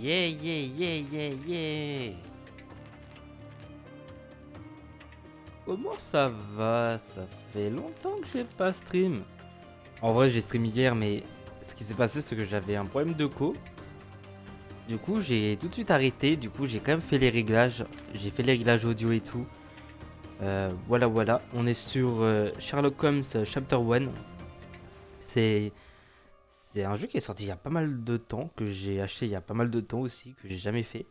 Yeah, yeah, yeah, yeah, yeah. Comment ça va? Ça fait longtemps que j'ai pas stream. En vrai, j'ai stream hier, mais ce qui s'est passé, c'est que j'avais un problème de co. Du coup, j'ai tout de suite arrêté. Du coup, j'ai quand même fait les réglages. J'ai fait les réglages audio et tout. Voilà. On est sur Sherlock Holmes Chapter 1. C'est c'est un jeu qui est sorti il y a pas mal de temps, que j'ai acheté il y a pas mal de temps aussi, que j'ai jamais fait.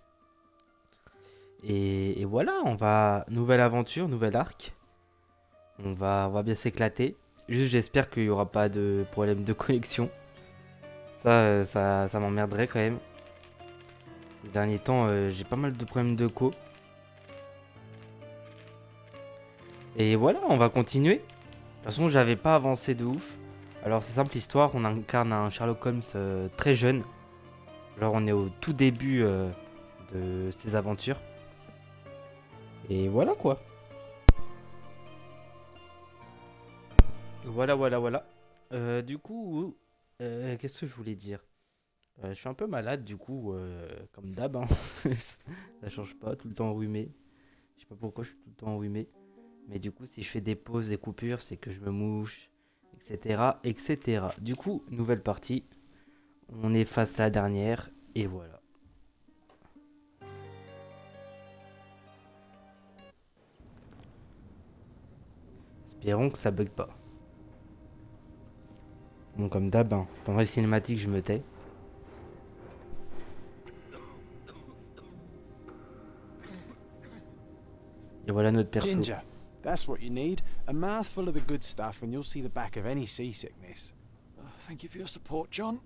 Et voilà, on va. Nouvelle aventure, nouvel arc. On va bien s'éclater. Juste, j'espère qu'il n'y aura pas de problème de connexion. Ça m'emmerderait quand même. Ces derniers temps, j'ai pas mal de problèmes de co. Et voilà, on va continuer. De toute façon, j'avais pas avancé de ouf. Alors, c'est simple histoire, on incarne un Sherlock Holmes très jeune. Genre, on est au tout début de ses aventures. Et voilà quoi. Voilà. Du coup, qu'est-ce que je voulais dire? Je suis un peu malade, du coup, comme d'hab, hein. Ça change pas, tout le temps enrhumé. Je sais pas pourquoi je suis tout le temps enrhumé. Mais du coup, si je fais des pauses, des coupures, c'est que je me mouche, etc. Du coup, nouvelle partie. On est face à la dernière, et voilà. Espérons que ça bug pas. Bon, comme d'hab, hein, pendant les cinématiques, je me tais. Et voilà notre perso. Ginger. That's what you need. A mouthful of the good stuff and you'll see the back of any seasickness. Thank you for your support, John.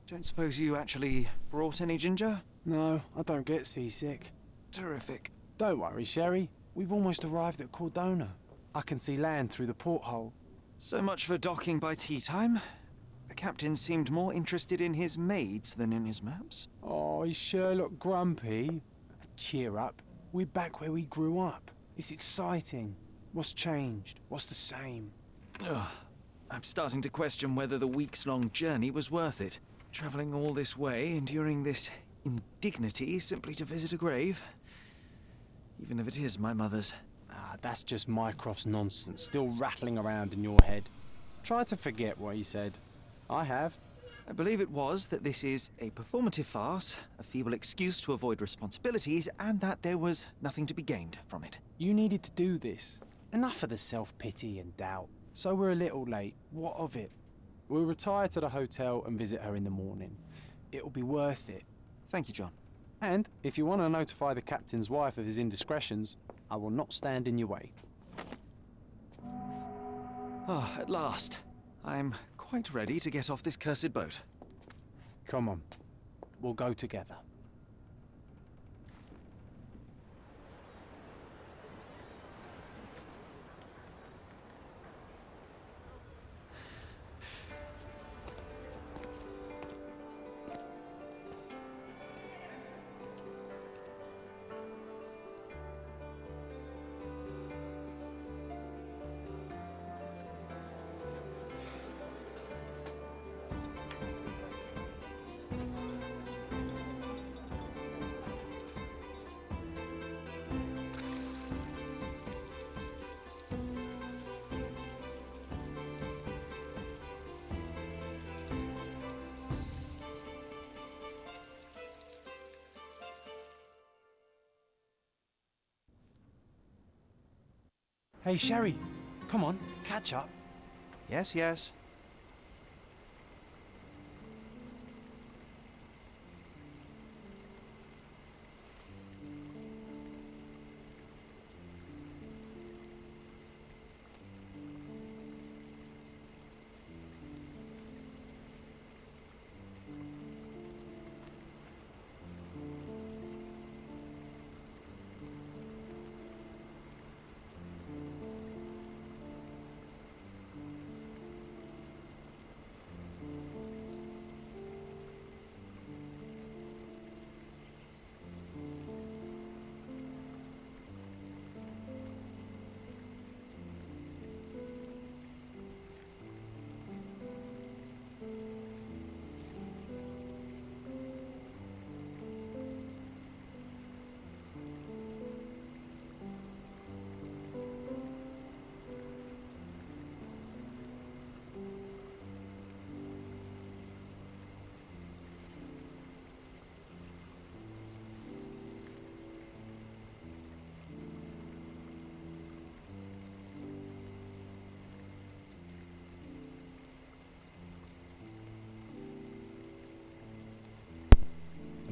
Don't suppose you actually brought any ginger? No, I don't get seasick. Terrific. Don't worry, Sherry. We've almost arrived at Cordona. I can see land through the porthole. So much for docking by tea time. The captain seemed more interested in his maids than in his maps. Oh, is Sherlock grumpy? Cheer up. We're back where we grew up. It's exciting. What's changed? What's the same? Ugh. I'm starting to question whether the weeks-long journey was worth it. Travelling all this way, enduring this indignity simply to visit a grave. Even if it is my mother's. Ah, that's just Mycroft's nonsense, still rattling around in your head. Try to forget what he said. I have. I believe it was that this is a performative farce, a feeble excuse to avoid responsibilities, and that there was nothing to be gained from it. You needed to do this. Enough of the self-pity and doubt. So we're a little late. What of it? We'll retire to the hotel and visit her in the morning. It'll be worth it. Thank you, John. And if you want to notify the captain's wife of his indiscretions, I will not stand in your way. Ah, at last. I'm quite ready to get off this cursed boat. Come on. We'll go together. Hey, Sherry. Come on, catch up. Yes.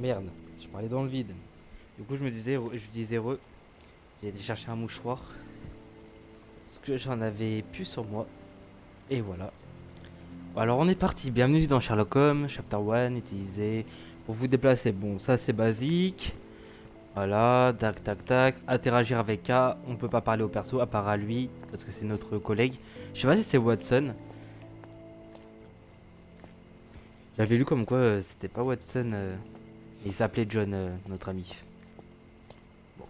merde, je parlais dans le vide. Du coup, je disais re. J'ai été chercher un mouchoir. Parce que j'en avais plus sur moi. Et voilà. Alors on est parti, bienvenue dans Sherlock Holmes, Chapter 1, utiliser pour vous déplacer. Bon, ça c'est basique. Voilà, tac tac tac. Interagir avec K, on peut pas parler au perso à part à lui, parce que c'est notre collègue. Je sais pas si c'est Watson. J'avais lu comme quoi c'était pas Watson, il s'appelait John, notre ami. Bon.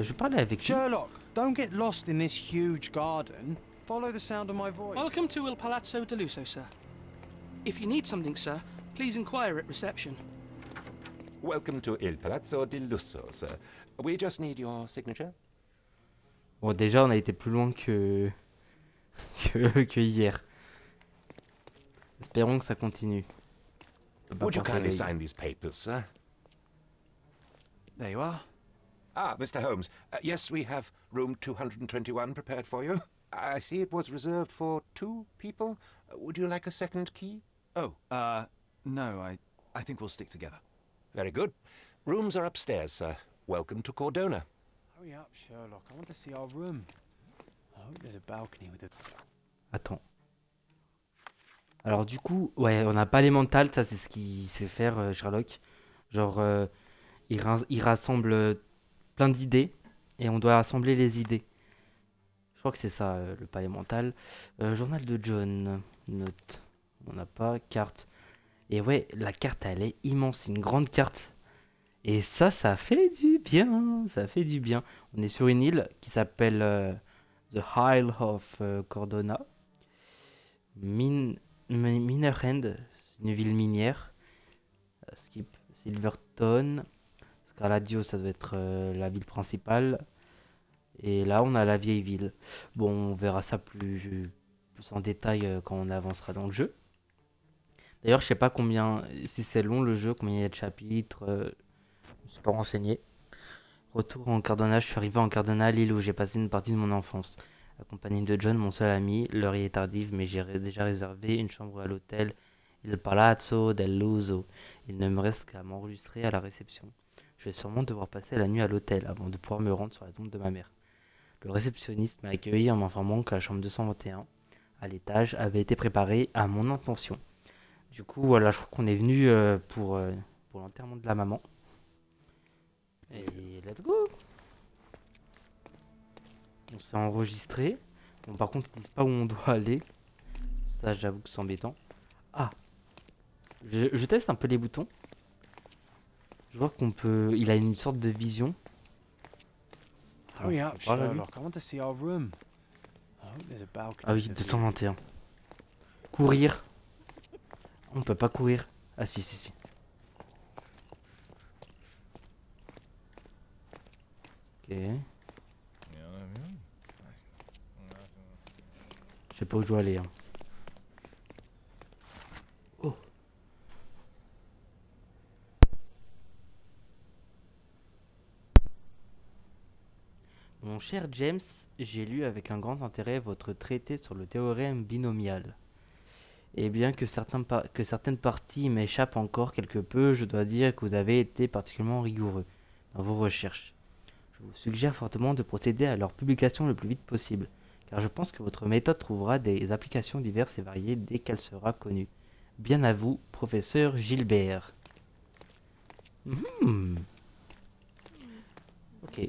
Je parlais avec lui. Sherlock, don't get lost in this huge garden. Follow the sound of my voice. Welcome to Il Palazzo de Lusso, sir. If you need something, sir, please inquire at reception. Welcome to Il Palazzo di Lusso, sir. We just need your signature. Bon, déjà on a été plus loin que hier. Espérons que ça continue. Would you kindly sign these papers, sir? There you are. Ah, Mr. Holmes. Yes, we have room 221 prepared for you. I see it was reserved for 2 people. Would you like a second key? Oh, no, I think we'll stick together. Very good. Rooms are upstairs, sir. Welcome to Cordona. Hurry up, Sherlock. I want to see our room. I hope there's a balcony with a... Attends. Alors du coup, ouais, on n'a pas les mentales, ça c'est ce qu'il sait faire Sherlock. Genre, il rassemble plein d'idées et on doit assembler les idées. Je crois que c'est ça, le palais mental. Journal de John, note. On n'a pas, carte. Et ouais, la carte elle est immense, c'est une grande carte. Et ça fait du bien, ça fait du bien. On est sur une île qui s'appelle The Isle of Cordona. Minerhand, c'est une ville minière. Skip, Silverton. Scaladio, ça doit être la ville principale. Et là, on a la vieille ville. Bon, on verra ça plus en détail quand on avancera dans le jeu. D'ailleurs, je sais pas combien, si c'est long le jeu, combien il y a de chapitres. Je me suis pas renseigné. Retour en Cardona, je suis arrivé en Cardona, l'île où j'ai passé une partie de mon enfance. Accompagné de John, mon seul ami. L'heure y est tardive, mais j'ai déjà réservé une chambre à l'hôtel Il Palazzo del Luso. Il ne me reste qu'à m'enregistrer à la réception. Je vais sûrement devoir passer la nuit à l'hôtel avant de pouvoir me rendre sur la tombe de ma mère. Le réceptionniste m'a accueilli en m'informant que la chambre 221, à l'étage, avait été préparée à mon intention. Du coup, voilà, je crois qu'on est venu pour l'enterrement de la maman. Et let's go! On s'est enregistré. Bon, par contre, ils disent pas où on doit aller. Ça, j'avoue que c'est embêtant. Ah! Je teste un peu les boutons. Je vois qu'on peut... Il a une sorte de vision. Hurry up, Voilà, lui. Sherlock. I want to see our room. I hope there's a balcony. Ah oui, with a view. 221. Courir. On peut pas courir. Ah si, si, si. Ok. Je sais pas où je dois aller. Hein. Oh. Mon cher James, j'ai lu avec un grand intérêt votre traité sur le théorème binomial. Et bien que certaines parties m'échappent encore quelque peu, je dois dire que vous avez été particulièrement rigoureux dans vos recherches. Je vous suggère fortement de procéder à leur publication le plus vite possible, car je pense que votre méthode trouvera des applications diverses et variées dès qu'elle sera connue. Bien à vous, professeur Gilbert. Ok.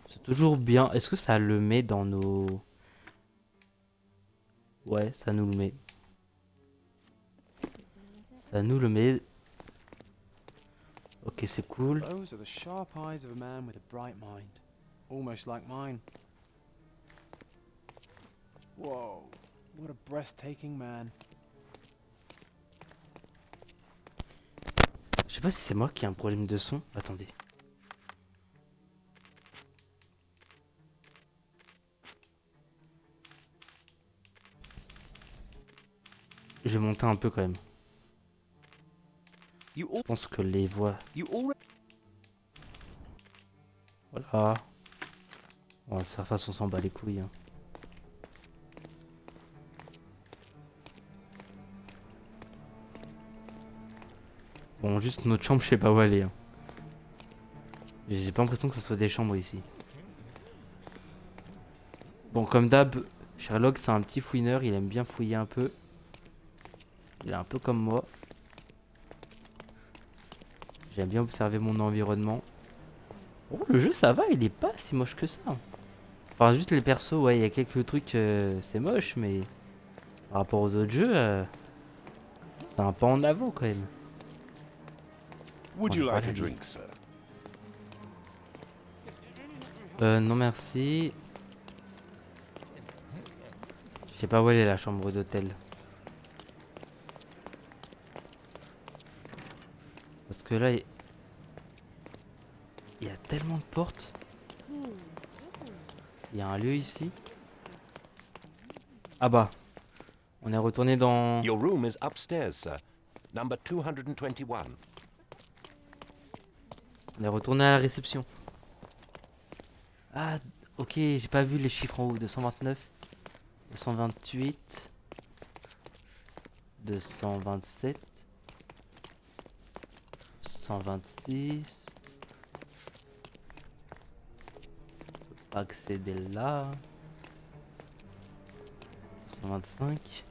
C'est toujours bien. Est-ce que ça le met dans nos... Ouais, ça nous le met. Ça nous le met. Ok, c'est cool. Those are the sharp eyes of a man with a bright mind. Almost like mine. Whoa, what a breathtaking man. Je sais pas si c'est moi qui ai un problème de son. Attendez. Je vais monter un peu quand même. You Je pense que les voix... already... Voilà. Bon, de toute façon, on s'en bat les couilles. Hein. Bon, juste notre chambre, je sais pas où aller. Hein. J'ai pas l'impression que ce soit des chambres ici. Bon, comme d'hab, Sherlock, c'est un petit fouineur. Il aime bien fouiller un peu. Il est un peu comme moi. J'aime bien observer mon environnement. Oh, le jeu, ça va. Il est pas si moche que ça. Enfin, juste les persos, ouais, il y a quelques trucs, c'est moche, mais par rapport aux autres jeux, c'est un pas en avant quand même. Would Oh, you j'ai pas like a la vie. drink, sir? Non merci. Je sais pas où elle est la chambre d'hôtel. Parce que là, il y a tellement de portes. Il y a un lieu ici. Ah bah, on est retourné dans... Your room is upstairs, sir. Number 221. On est retourné à la réception. Ah, ok, j'ai pas vu les chiffres en haut. 229, 228, 227, 126. On peut pas accéder là. 125.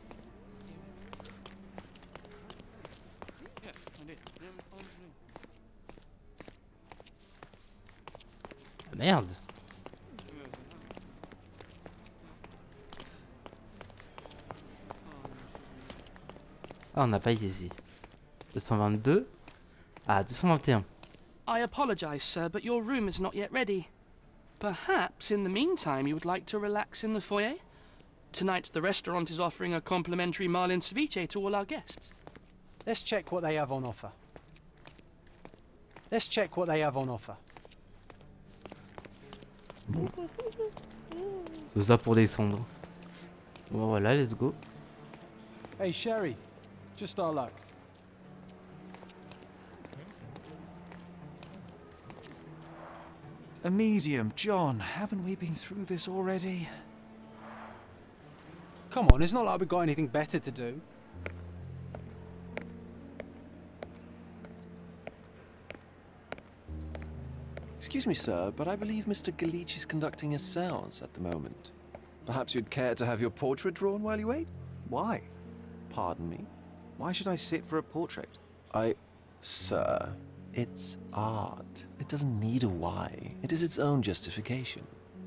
Ah, merde. Ah, on n'a pas été ici. 222. Ah, 221. I apologize, sir, but your room is not yet ready. Perhaps, in the meantime, you would like to relax in the foyer? Tonight, the restaurant is offering a complimentary marlin ceviche to all our guests. Let's check what they have on offer. Let's check what they have on offer. Tout ça pour descendre. Bon, voilà, let's go. Hey, Sherry, just our luck. A medium, John. Haven't we been through this already? Come on, it's not like we've got anything better to do. Excuse me, sir, but I believe Mr. Galich is conducting a séance at the moment. Perhaps you'd care to have your portrait drawn while you wait? Why? Pardon me? Why should I sit for a portrait? Sir, it's art. It doesn't need a why. It is its own justification.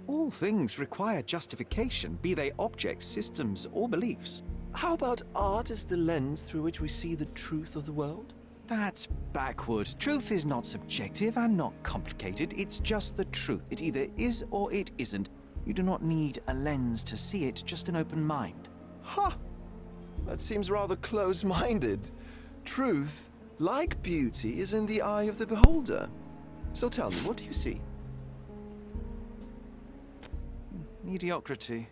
All things require justification, be they objects, systems, or beliefs. How about art as the lens through which we see the truth of the world? That's backward. Truth is not subjective and not complicated. It's just the truth. It either is or it isn't. You do not need a lens to see it, just an open mind. Ha! That seems rather close-minded. Truth, like beauty, is in the eye of the beholder. So tell me, what do you see? Mediocrity.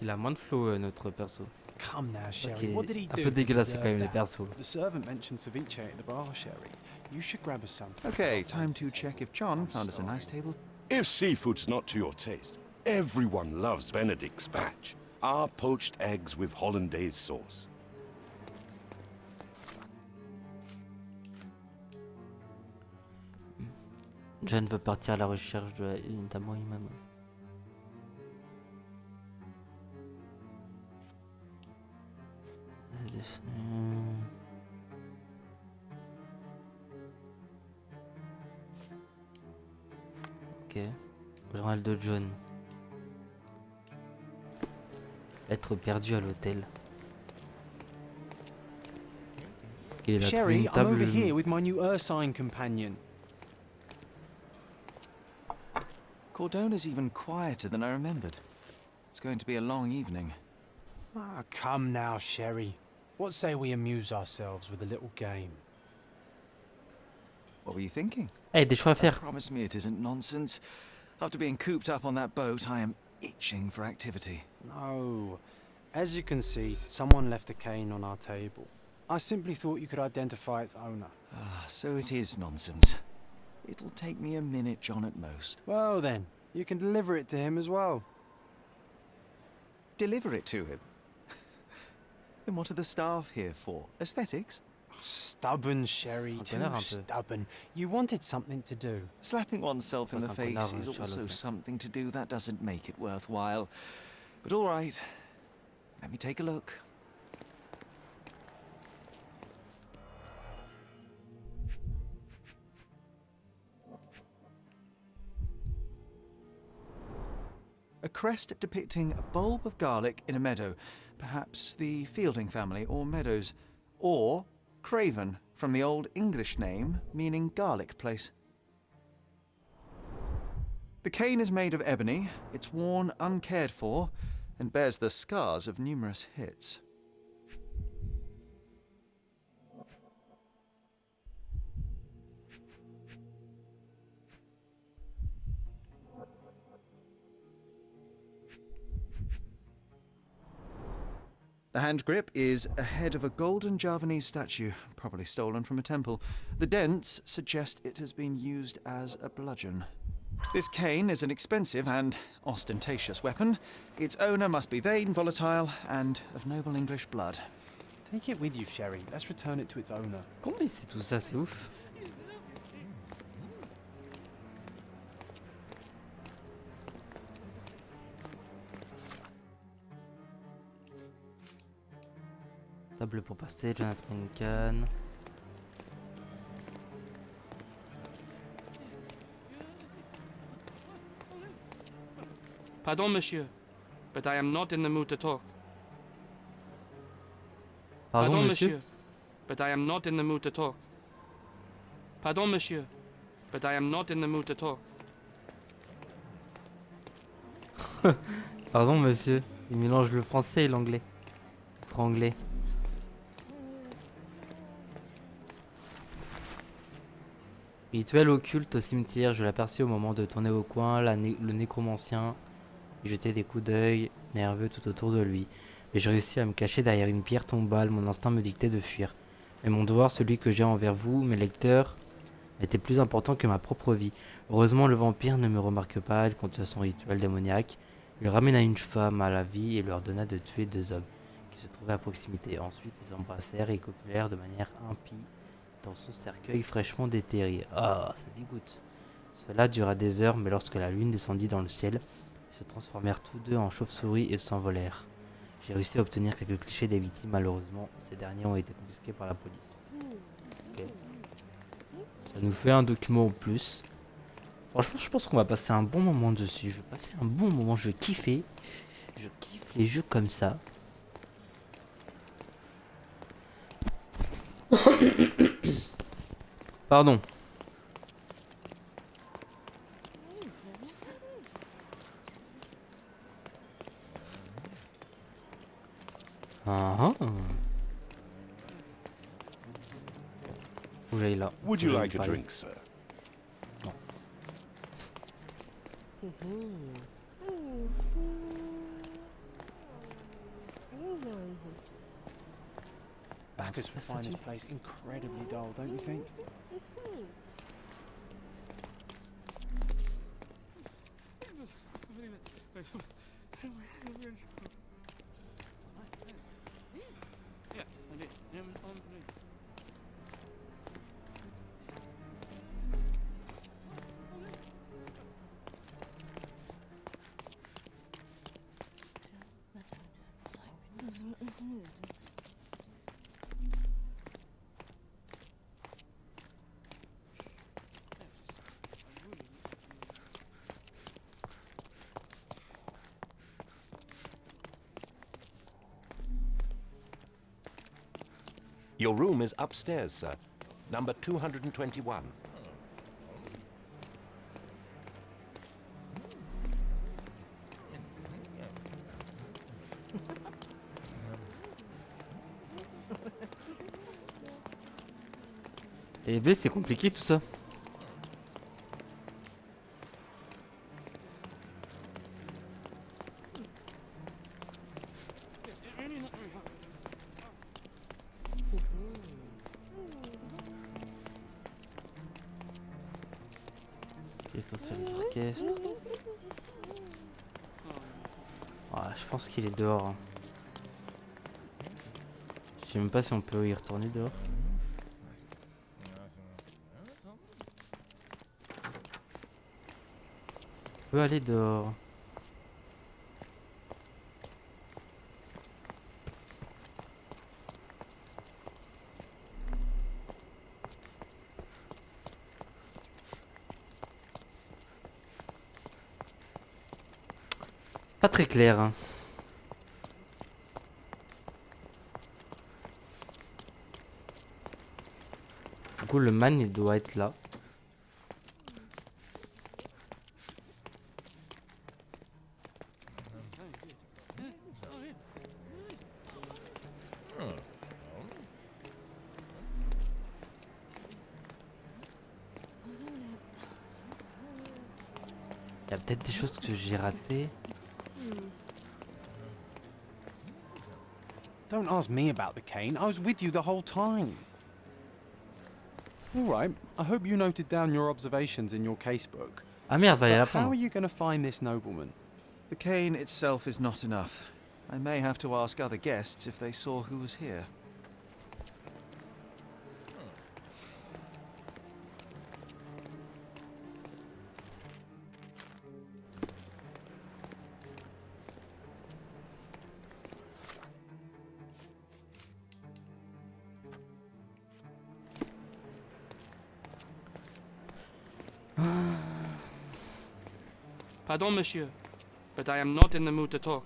Il a moins de flow, notre perso. Come now, Sherry. Ok, What did he un do peu to dégueulasse deserve quand même les that? persos. The servant mentioned ceviche at the bar, Sherry. You should grab us some. Okay, time to check if John found us a nice table. If seafood's not to your taste, everyone loves Benedict's batch. Our poached eggs with hollandaise sauce. John veut partir à la recherche d'amour humain. Ok. Journal de John. Être perdu à l'hôtel. Ok, il a trouvé Sherry, une I'm table. over here with my new Ursine companion. Cordona's even quieter than I remembered. It's going to be a long evening. Ah, come now, Sherry. What say we amuse ourselves with a little game? What were you thinking? Eh, des choix à faire. Promise me it isn't nonsense. After being cooped up on that boat, I am itching for activity. No. As you can see, someone left a cane on our table. I simply thought you could identify its owner. Ah, so it is nonsense. It'll take me a minute, John, at most. Well then, you can deliver it to him as well. Deliver it to him. Then what are the staff here for? Aesthetics? Stubborn, Sherry. Un Too connard un peu. stubborn. You wanted something to do. Slapping oneself in Passe the un face connard, is also Sherlock. something to do. That doesn't make it worthwhile. But all right. Let me take a look. A crest depicting a bulb of garlic in a meadow. Perhaps the Fielding family or Meadows. Or Craven, from the Old English name meaning garlic place. The cane is made of ebony, it's worn uncared for, and bears the scars of numerous hits. The hand grip is a head of a golden Javanese statue, probably stolen from a temple. The dents suggest it has been used as a bludgeon. This cane is an expensive and ostentatious weapon. Its owner must be vain, volatile, and of noble English blood. Take it with you, Sherry. Let's return it to its owner. Comment il sait tout ça? C'est ouf. Table pour passer, Jonathan Duncan. Pardon, monsieur, but I am not in the mood to talk. Pardon, monsieur. but I am not in the mood to talk. Pardon, monsieur, but I am not in the mood to talk. Pardon, monsieur. Il mélange le français et l'anglais. Franglais. Rituel occulte au cimetière, je l'aperçus au moment de tourner au coin, le nécromancien jetait des coups d'œil nerveux tout autour de lui. Mais j'ai réussi à me cacher derrière une pierre tombale, mon instinct me dictait de fuir. Mais mon devoir, celui que j'ai envers vous, mes lecteurs, était plus important que ma propre vie. Heureusement, le vampire ne me remarque pas, il continua son rituel démoniaque. Il ramena une femme à la vie et leur donna de tuer 2 hommes qui se trouvaient à proximité. Ensuite, ils s'embrassèrent et copulèrent de manière impie dans son cercueil fraîchement déterré. Ah, ça dégoûte. Cela dura des heures, mais lorsque la lune descendit dans le ciel, ils se transformèrent tous deux en chauves-souris et s'envolèrent. J'ai réussi à obtenir quelques clichés des victimes, malheureusement, ces derniers ont été confisqués par la police. Ok. Ça nous fait un document en plus. Franchement, je pense qu'on va passer un bon moment dessus. Je vais passer un bon moment, je vais kiffer. Je kiffe les jeux comme ça. Pardon. Ah ah. Faut que j'aille là. Would Faut you que j'aille like a parler. drink, sir? Bacchus would find this place incredibly dull, don't you think? Your room is upstairs, sir. Number 221. Et B, c'est compliqué tout ça. Qu'est-ce que c'est les orchestres? Ouais, je pense qu'il est dehors. Hein. Je sais même pas si on peut y retourner dehors. On peut aller dehors. Pas très clair, hein. Du coup, le man, il doit être là. Il y a peut-être des choses que j'ai ratées. Don't ask me about the cane. I was with you the whole time. All right. I hope you noted down your observations in your casebook. Ah merde, va y But la how are prendre. you going to find this nobleman? The cane itself is not enough. I may have to ask other guests if they saw who was here. Pardon, monsieur, but I am not in the mood to talk.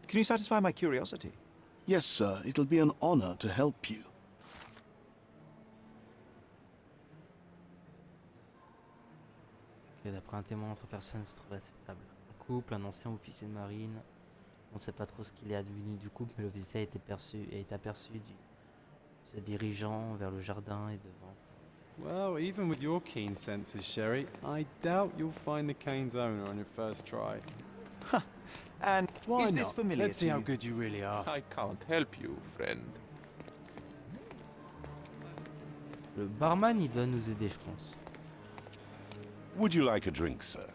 Can you satisfy my curiosity? Yes, sir. It'll be an honor to help you. Ok, d'après un témoin, entre personnes se trouvent à cette table. Un couple, un ancien officier de marine. On ne sait pas trop ce qu'il est advenu du couple, mais l'officier est aperçu se dirigeant vers le jardin et devant. Well, even with your keen senses, Sherry, I doubt you'll find the cane's owner on your first try. And Why is not? this familiar Let's see to how you? good you really are. I can't help you, friend. Le barman, il doit nous aider, je pense. Would you like a drink, sir?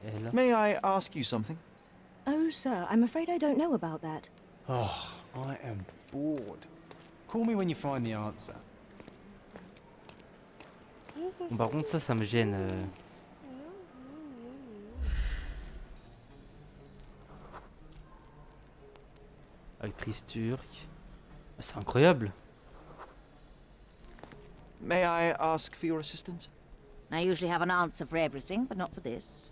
Elle. May I ask you something? Oh, sir, I'm afraid I don't know about that. Oh, I am bored. Call me when you find the answer. Bon, par contre, ça me gêne. Actrice turque. C'est incroyable. May I ask for your assistance? I usually have an answer for everything, but not for this.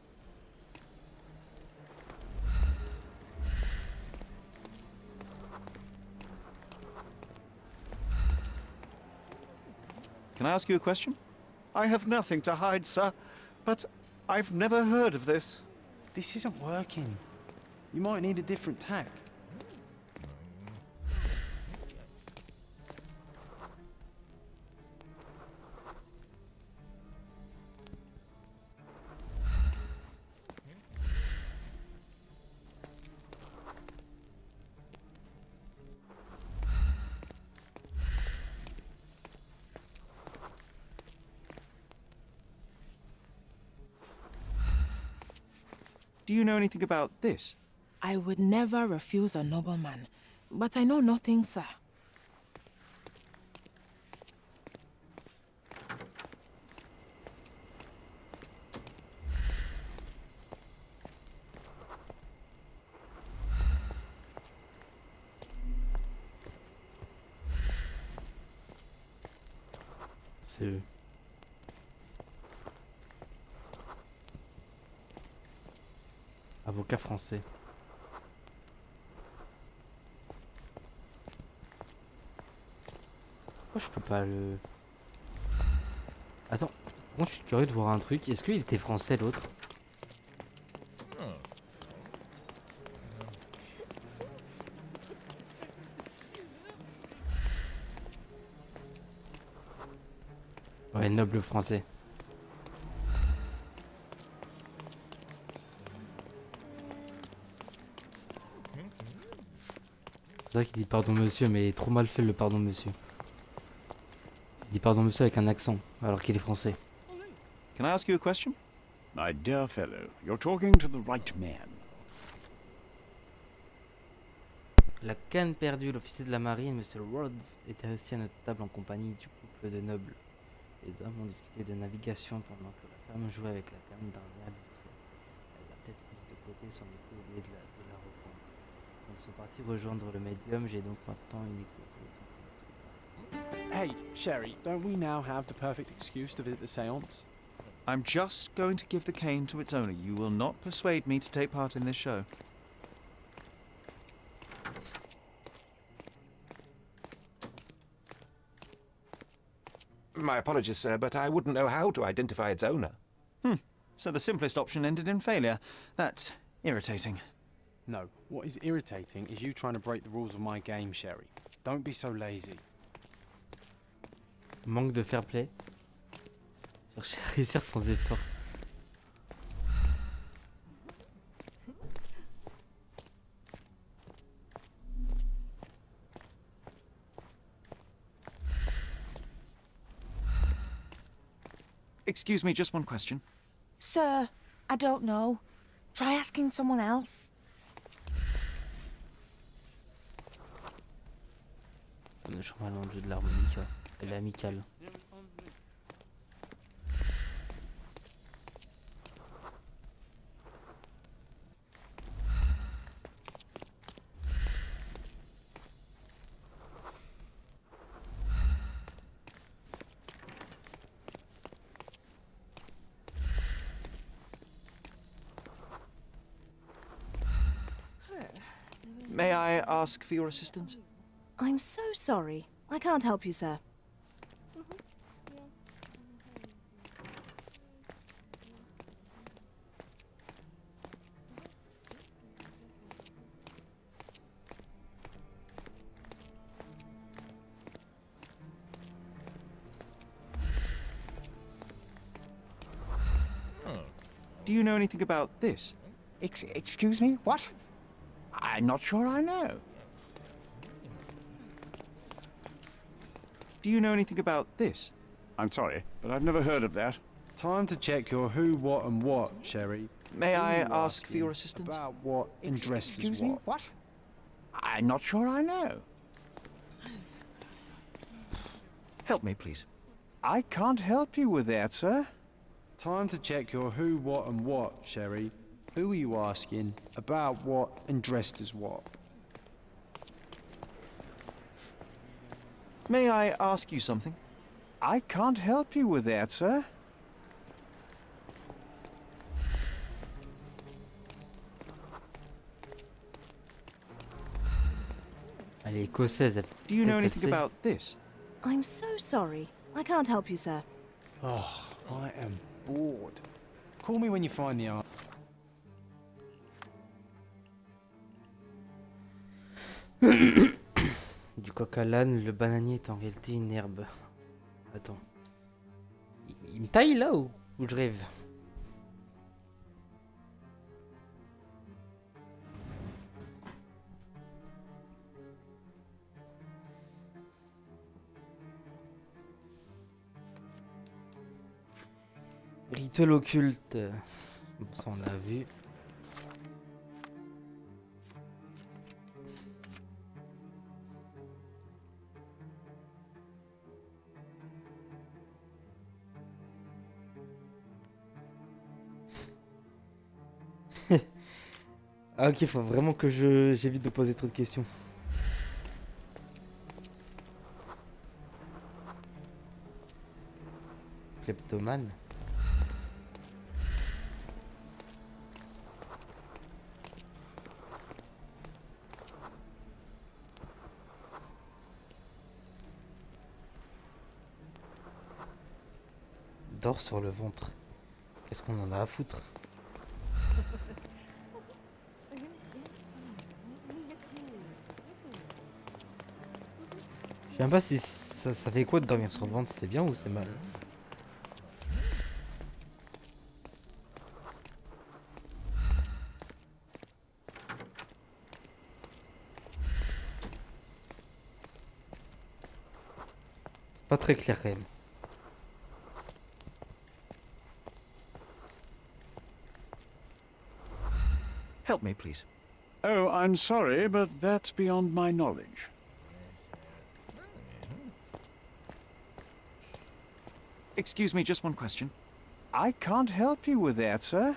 Can I ask you a question? I have nothing to hide, sir, but I've never heard of this. This isn't working. You might need a different tack. Do you know anything about this? I would never refuse a nobleman, but I know nothing, sir. C'est eux. Avocat français. Pourquoi je peux pas le... Attends, moi je suis curieux de voir un truc. Est-ce qu'il était français l'autre? Ouais, noble français. C'est vrai qu'il dit pardon monsieur, mais trop mal fait le pardon monsieur. Il dit pardon monsieur avec un accent, alors qu'il est français. Can I ask you a question? My dear fellow, you're talking to the right man. La canne perdue, l'officier de la marine, Monsieur Rhodes, était assis à notre table en compagnie du couple de nobles. Les hommes ont discuté de navigation pendant que la femme jouait avec la canne d'un air distrait. Elle l'a tête mise de côté sur le cou au lieu de la reprendre. Quand ils sont partis rejoindre le médium, j'ai donc maintenant une Hey, Sherry, don't we now have the perfect excuse to visit the seance? I'm just going to give the cane to its owner. You will not persuade me to take part in this show. My apologies, sir, but I wouldn't know how to identify its owner. So the simplest option ended in failure. That's irritating. No, what is irritating is you trying to break the rules of my game, Sherry. Don't be so lazy. Manque de fair play. Chercher à réussir sans effort. Excuse me, just one question. Sir, I don't know. Try asking someone else. Le chemin de de l'harmonica. Elle est amicale. May I ask for your assistance? I'm so sorry. I can't help you, sir. Do you know anything about this? Excuse me? What? I'm not sure I know. Do you know anything about this? I'm sorry, but I've never heard of that. Time to check your who, what, and what, Sherry. May I Who are you ask for asking your assistance? About what and dressed as excuse what? me? What? I'm not sure I know. Help me, please. I can't help you with that, sir. Time to check your who, what, and what, Sherry. Who are you asking? About what and dressed as what? May I ask you something? I can't help you with that, sir. Elle est écossaise. Elle Do you know peut-être anything elle sait. about this? I'm so sorry. I can't help you, sir. Oh, I am bored. Call me when you find the answer. Du coq à l'âne, le bananier est en réalité une herbe. Attends. Il me taille là ou je rêve? Rituel occulte. Bon, ça on l'a vu. Ah ok, faut vraiment que j'évite de poser trop de questions. Kleptomane. Dors sur le ventre. Qu'est-ce qu'on en a à foutre? Je sais même pas si ça fait quoi de dormir sur le ventre, c'est bien ou c'est mal. Pas très clair quand même. Help me, please. Oh, I'm sorry, but that's beyond my knowledge. Excuse me, just one question. I can't help you with that, sir.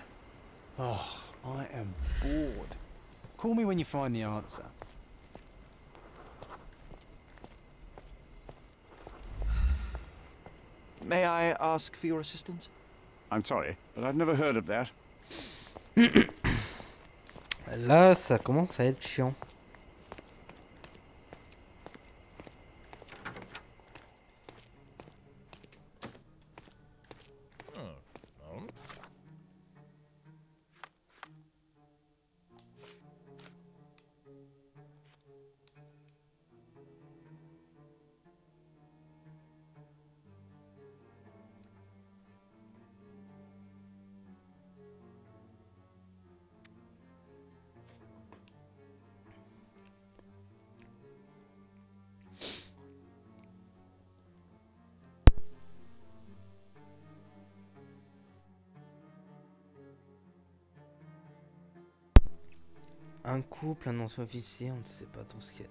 Oh, I am bored. Call me when you find the answer. May I ask for your assistance? I'm sorry, but I've never heard of that. Là, ça commence à être chiant. Un couple, un ancien officier, on ne sait pas trop ce qu'il y a.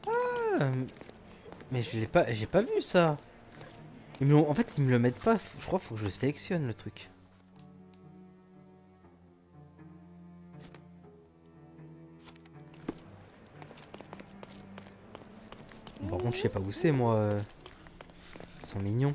Ah, mais je l'ai pas, j'ai pas vu ça. En fait, ils me le mettent pas. Je crois qu'il faut que je sélectionne le truc. Par contre, je sais pas où c'est, moi. Ils sont mignons.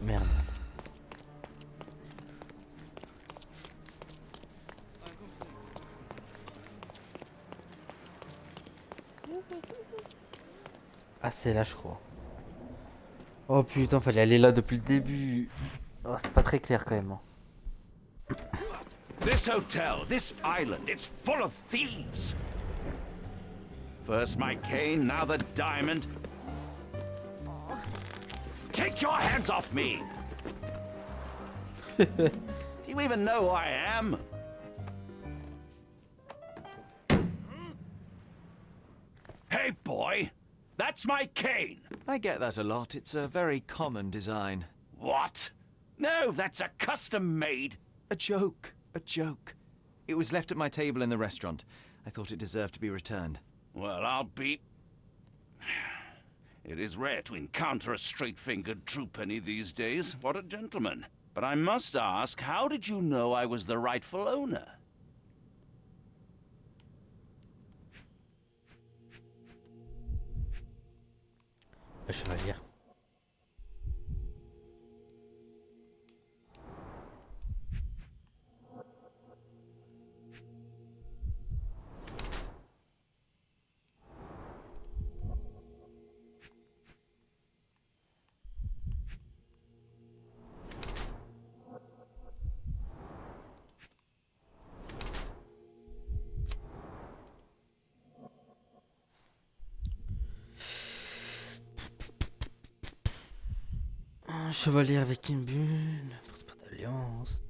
Merde. Ah, c'est là, je crois. Oh putain, fallait aller là depuis le début. Oh, c'est pas très clair quand même. Hein. This hotel, this island, it's full of thieves. First my cane, now the diamond. Take your hands off me! Do you even know who I am? Hey, boy! That's my cane! I get that a lot. It's a very common design. What? No, that's a custom-made... A joke. A joke. It was left at my table in the restaurant. I thought it deserved to be returned. Well, I'll be... It is rare to encounter a straight-fingered true penny these days. What a gentleman. But I must ask, how did you know I was the rightful owner? Le chevalier. Un chevalier avec une bulle, porte pas d'alliance.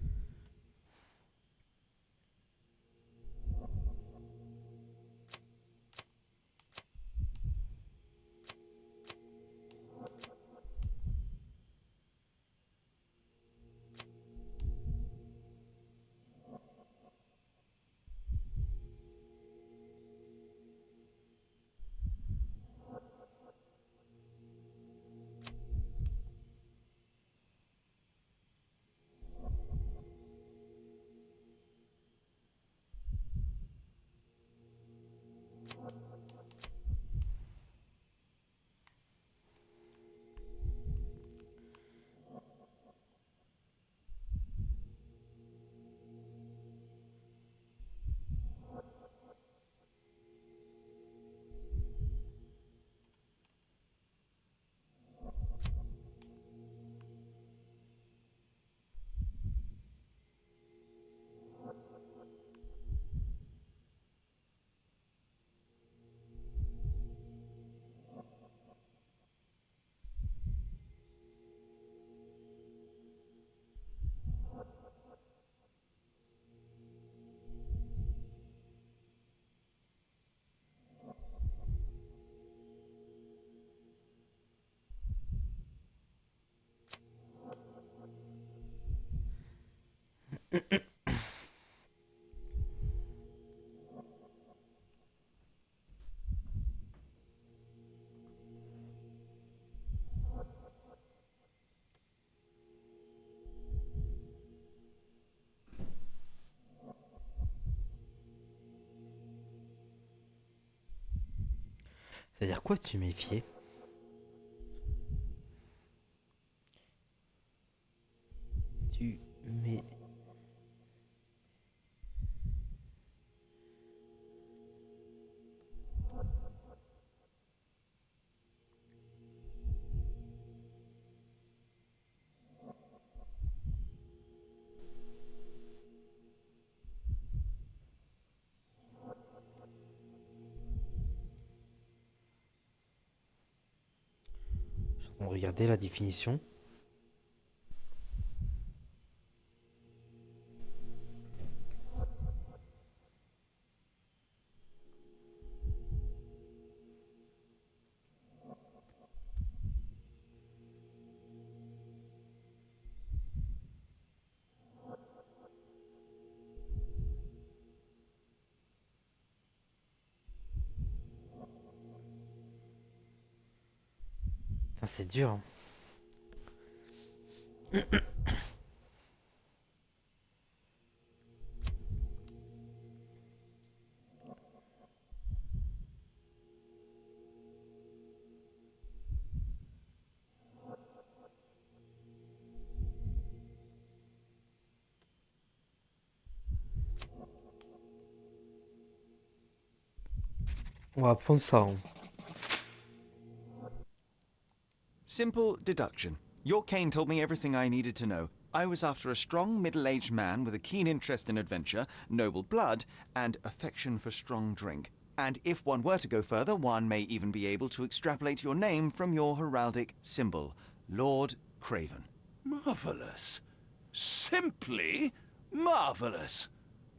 C'est-à-dire quoi tu méfier? Tu mets... On va regarder la définition. Putain, c'est dur. Hein. On va prendre ça. Hein. Simple deduction. Your cane told me everything I needed to know. I was after a strong, middle-aged man with a keen interest in adventure, noble blood, and affection for strong drink. And if one were to go further, one may even be able to extrapolate your name from your heraldic symbol, Lord Craven. Marvelous. Simply marvelous.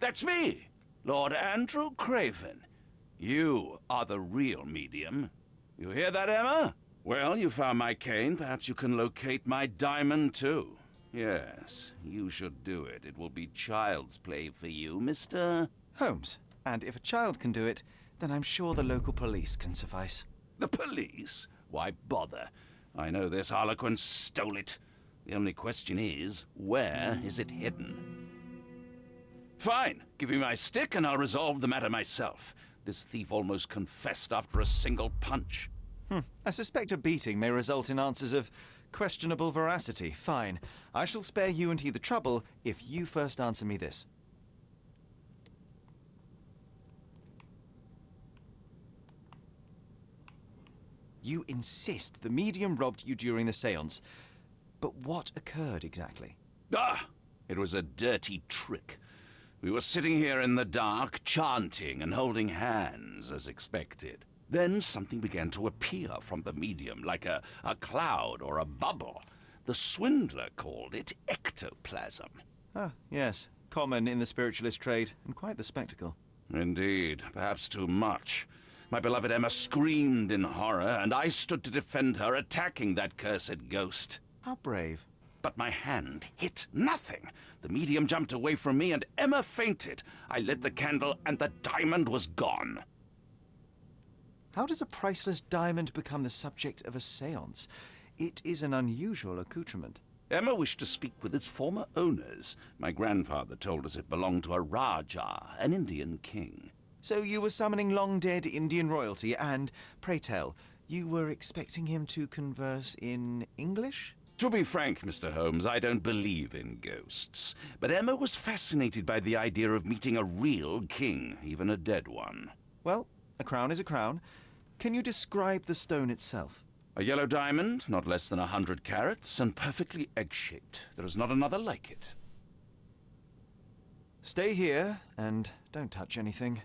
That's me, Lord Andrew Craven. You are the real medium. You hear that, Emma? Well, you found my cane. Perhaps you can locate my diamond, too. Yes, you should do it. It will be child's play for you, Mr. Holmes. And if a child can do it, then I'm sure the local police can suffice. The police? Why bother? I know this harlequin stole it. The only question is, where is it hidden? Fine. Give me my stick and I'll resolve the matter myself. This thief almost confessed after a single punch. I suspect a beating may result in answers of questionable veracity. Fine. I shall spare you and he the trouble if you first answer me this. You insist the medium robbed you during the séance. But what occurred exactly? Ah! It was a dirty trick. We were sitting here in the dark, chanting and holding hands, as expected. Then something began to appear from the medium, like a cloud or a bubble. The swindler called it ectoplasm. Ah, yes. Common in the spiritualist trade, and quite the spectacle. Indeed, perhaps too much. My beloved Emma screamed in horror, and I stood to defend her, attacking that cursed ghost. How brave. But my hand hit nothing. The medium jumped away from me, and Emma fainted. I lit the candle, and the diamond was gone. How does a priceless diamond become the subject of a séance? It is an unusual accoutrement. Emma wished to speak with its former owners. My grandfather told us it belonged to a Rajah, an Indian king. So you were summoning long-dead Indian royalty, and, pray tell, you were expecting him to converse in English? To be frank, Mr. Holmes, I don't believe in ghosts. But Emma was fascinated by the idea of meeting a real king, even a dead one. Well, a crown is a crown. Can you describe the stone itself? A yellow diamond, not less than 100 carats, and perfectly egg-shaped. There is not another like it. Stay here, and don't touch anything.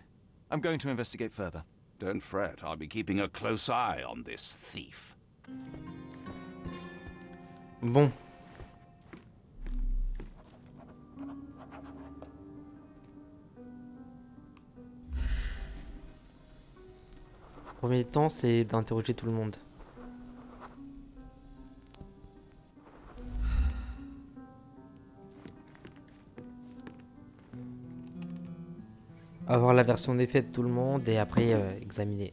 I'm going to investigate further. Don't fret, I'll be keeping a close eye on this thief. Bon. Premier temps, c'est d'interroger tout le monde. avoir la version d'effet de tout le monde et après examiner.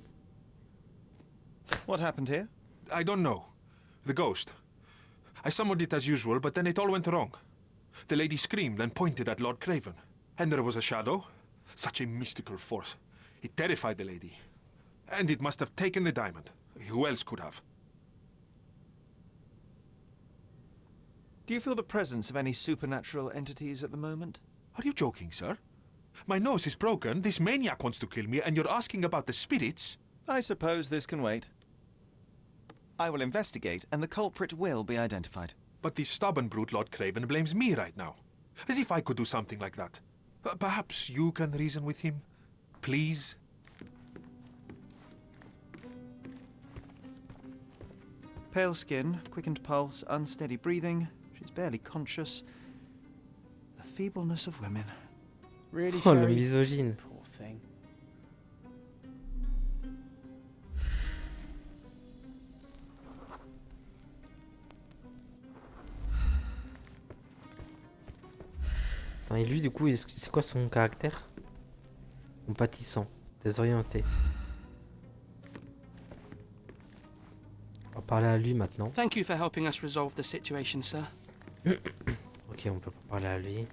What happened here? I don't know. The ghost. I summoned it as usual, but then it all went wrong. The lady screamed and pointed at Lord Craven. And there was a shadow. Such a mystical force. It terrified the lady. And it must have taken the diamond. Who else could have? Do you feel the presence of any supernatural entities at the moment? Are you joking, sir? My nose is broken, this maniac wants to kill me, and you're asking about the spirits? I suppose this can wait. I will investigate, and the culprit will be identified. But this stubborn brute Lord Craven blames me right now. As if I could do something like that. Perhaps you can reason with him? Please? Pale skin, quickened pulse, unsteady breathing. She's barely conscious. The feebleness of women. Really, Oh, le Sherry? misogyne. Poor thing. Attends, et lui, du coup, c'est quoi son caractère? Compatissant, désorienté. On va parler à lui maintenant. Thank you for helping us resolve the situation, sir. Ok, on peut pas parler à lui.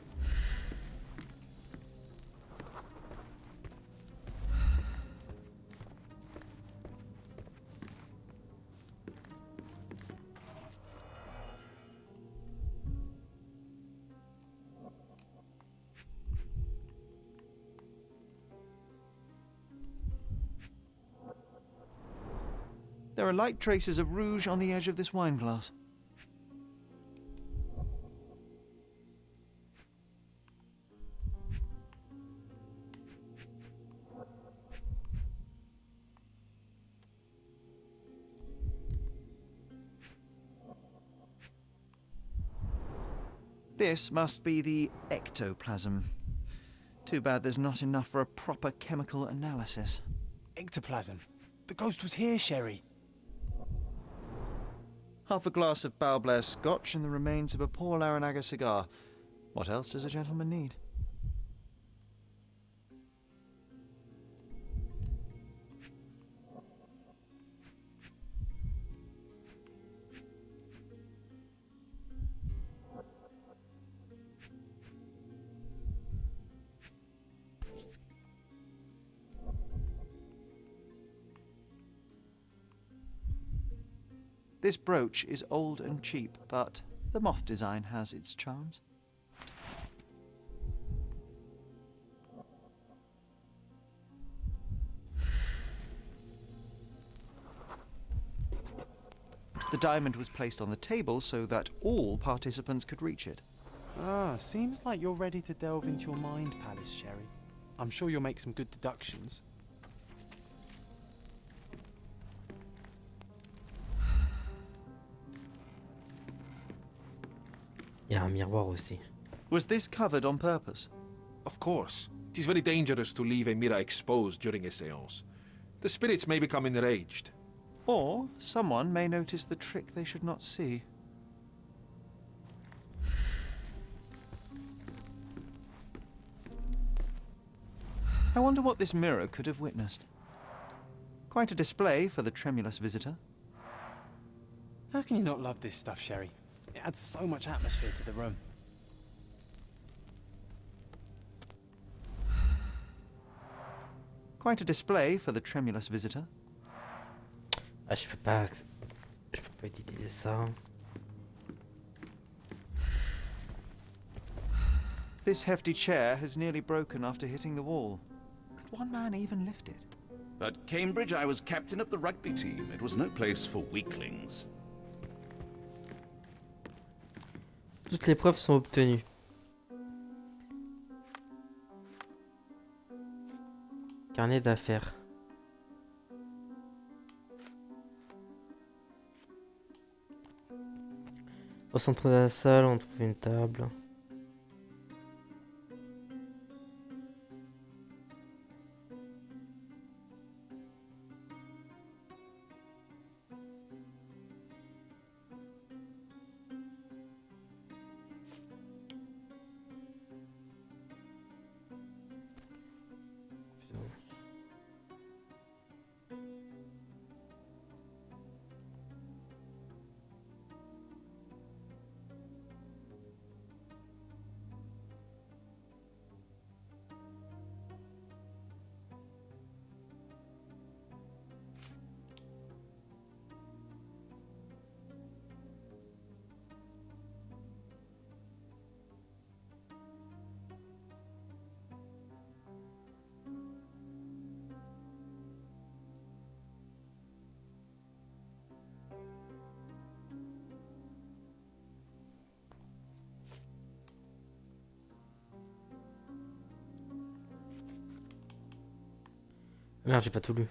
There are light traces of rouge on the edge of this wine glass. This must be the ectoplasm. Too bad there's not enough for a proper chemical analysis. Ectoplasm. The ghost was here, Sherry. Half a glass of Balblair Scotch and the remains of a Paul Aranaga cigar. What else does a gentleman need? This brooch is old and cheap, but the moth design has its charms. The diamond was placed on the table so that all participants could reach it. Ah, seems like you're ready to delve into your mind palace, Sherry. I'm sure you'll make some good deductions. Il y a un miroir aussi. Was this covered on purpose? Of course. It is very dangerous to leave a mirror exposed during a séance. The spirits may become enraged. Or someone may notice the trick they should not see. I wonder what this mirror could have witnessed. Quite a display for the tremulous visitor. How can you not love this stuff, Sherry? It adds so much atmosphere to the room. Quite a display for the tremulous visitor. Ah, je peux pas utiliser ça. This hefty chair has nearly broken after hitting the wall. Could one man even lift it? At Cambridge, I was captain of the rugby team. It was no place for weaklings. Toutes les preuves sont obtenues. Carnet d'affaires. Au centre de la salle, on trouve une table. Merde, j'ai pas tout lu.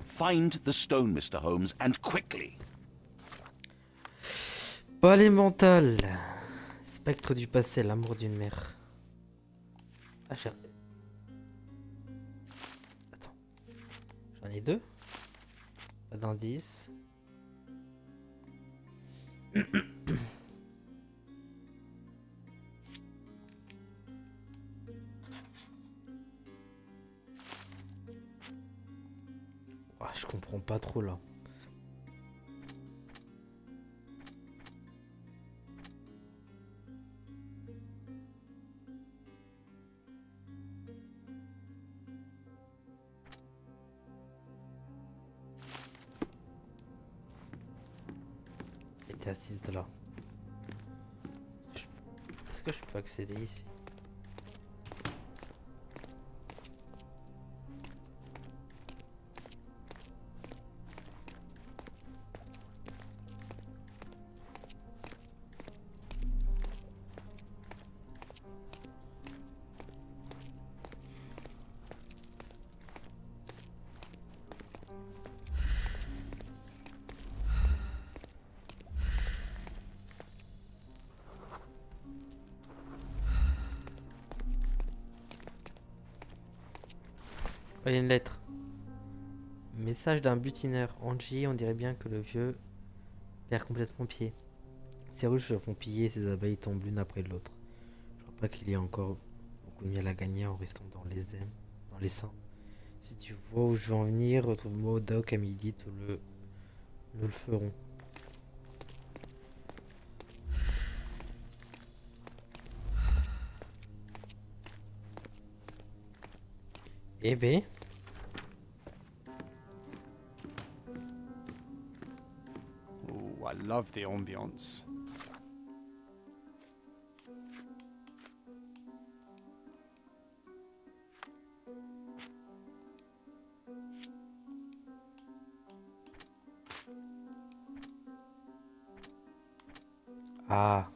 Find the stone, Mr. Holmes, and quickly. Palais mental. Spectre du passé, l'amour d'une mère. Ah, j'ai... Attends. J'en ai deux. Pas d'indice. Ah, je comprends pas trop là. Elle était assise de là. Est-ce que je peux accéder ici? Oh, il y a une lettre. Message d'un butineur. Angie, on dirait bien que le vieux perd complètement pied. Ses ruches se font piller, ses abeilles tombent l'une après l'autre. Je crois pas qu'il y ait encore beaucoup de miel à gagner en restant dans les aimes, dans les seins. Si tu vois où je veux en venir, retrouve-moi au dock à midi, nous le ferons. Eh ben. Oh, I love the ambiance. Ah.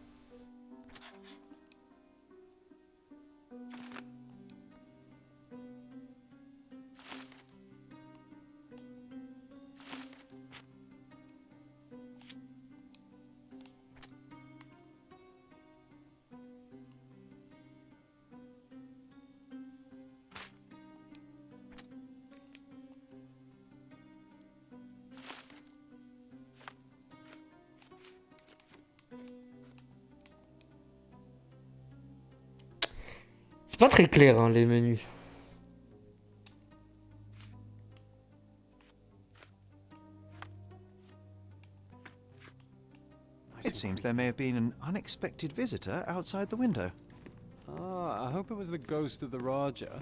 C'est pas très clair, hein, les menus. It seems there may have been an unexpected visitor outside the window. Ah, I hope it was the ghost of the Raja.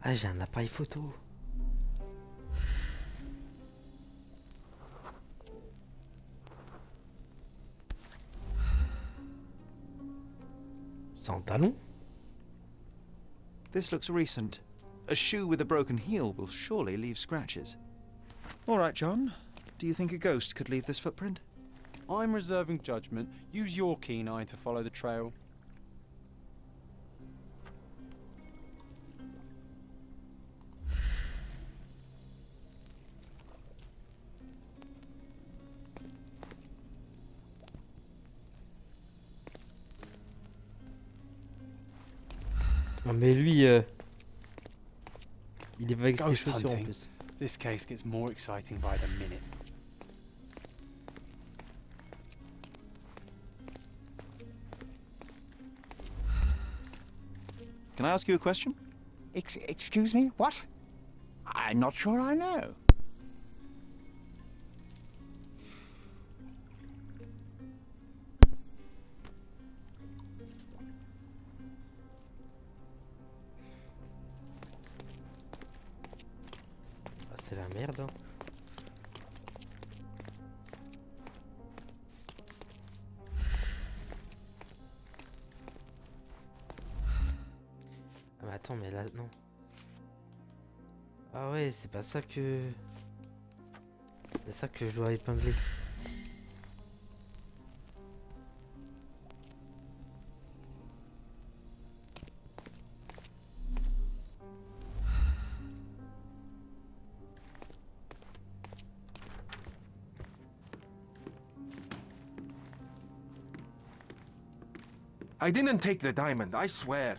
Ah, j'ai un appareil photo. Sans talon? This looks recent. A shoe with a broken heel will surely leave scratches. All right, John. Do you think a ghost could leave this footprint? I'm reserving judgment. Use your keen eye to follow the trail. Non mais lui, il est pas avec ses Ghost chaussures en hunting. plus. This case gets more exciting by the minute. Can I ask you a question? Excuse me? What? I'm not sure I know. C'est la merde. Hein. attends, mais là, non. Ah ouais, c'est pas ça que... C'est ça que je dois épingler. I didn't take the diamond, I swear.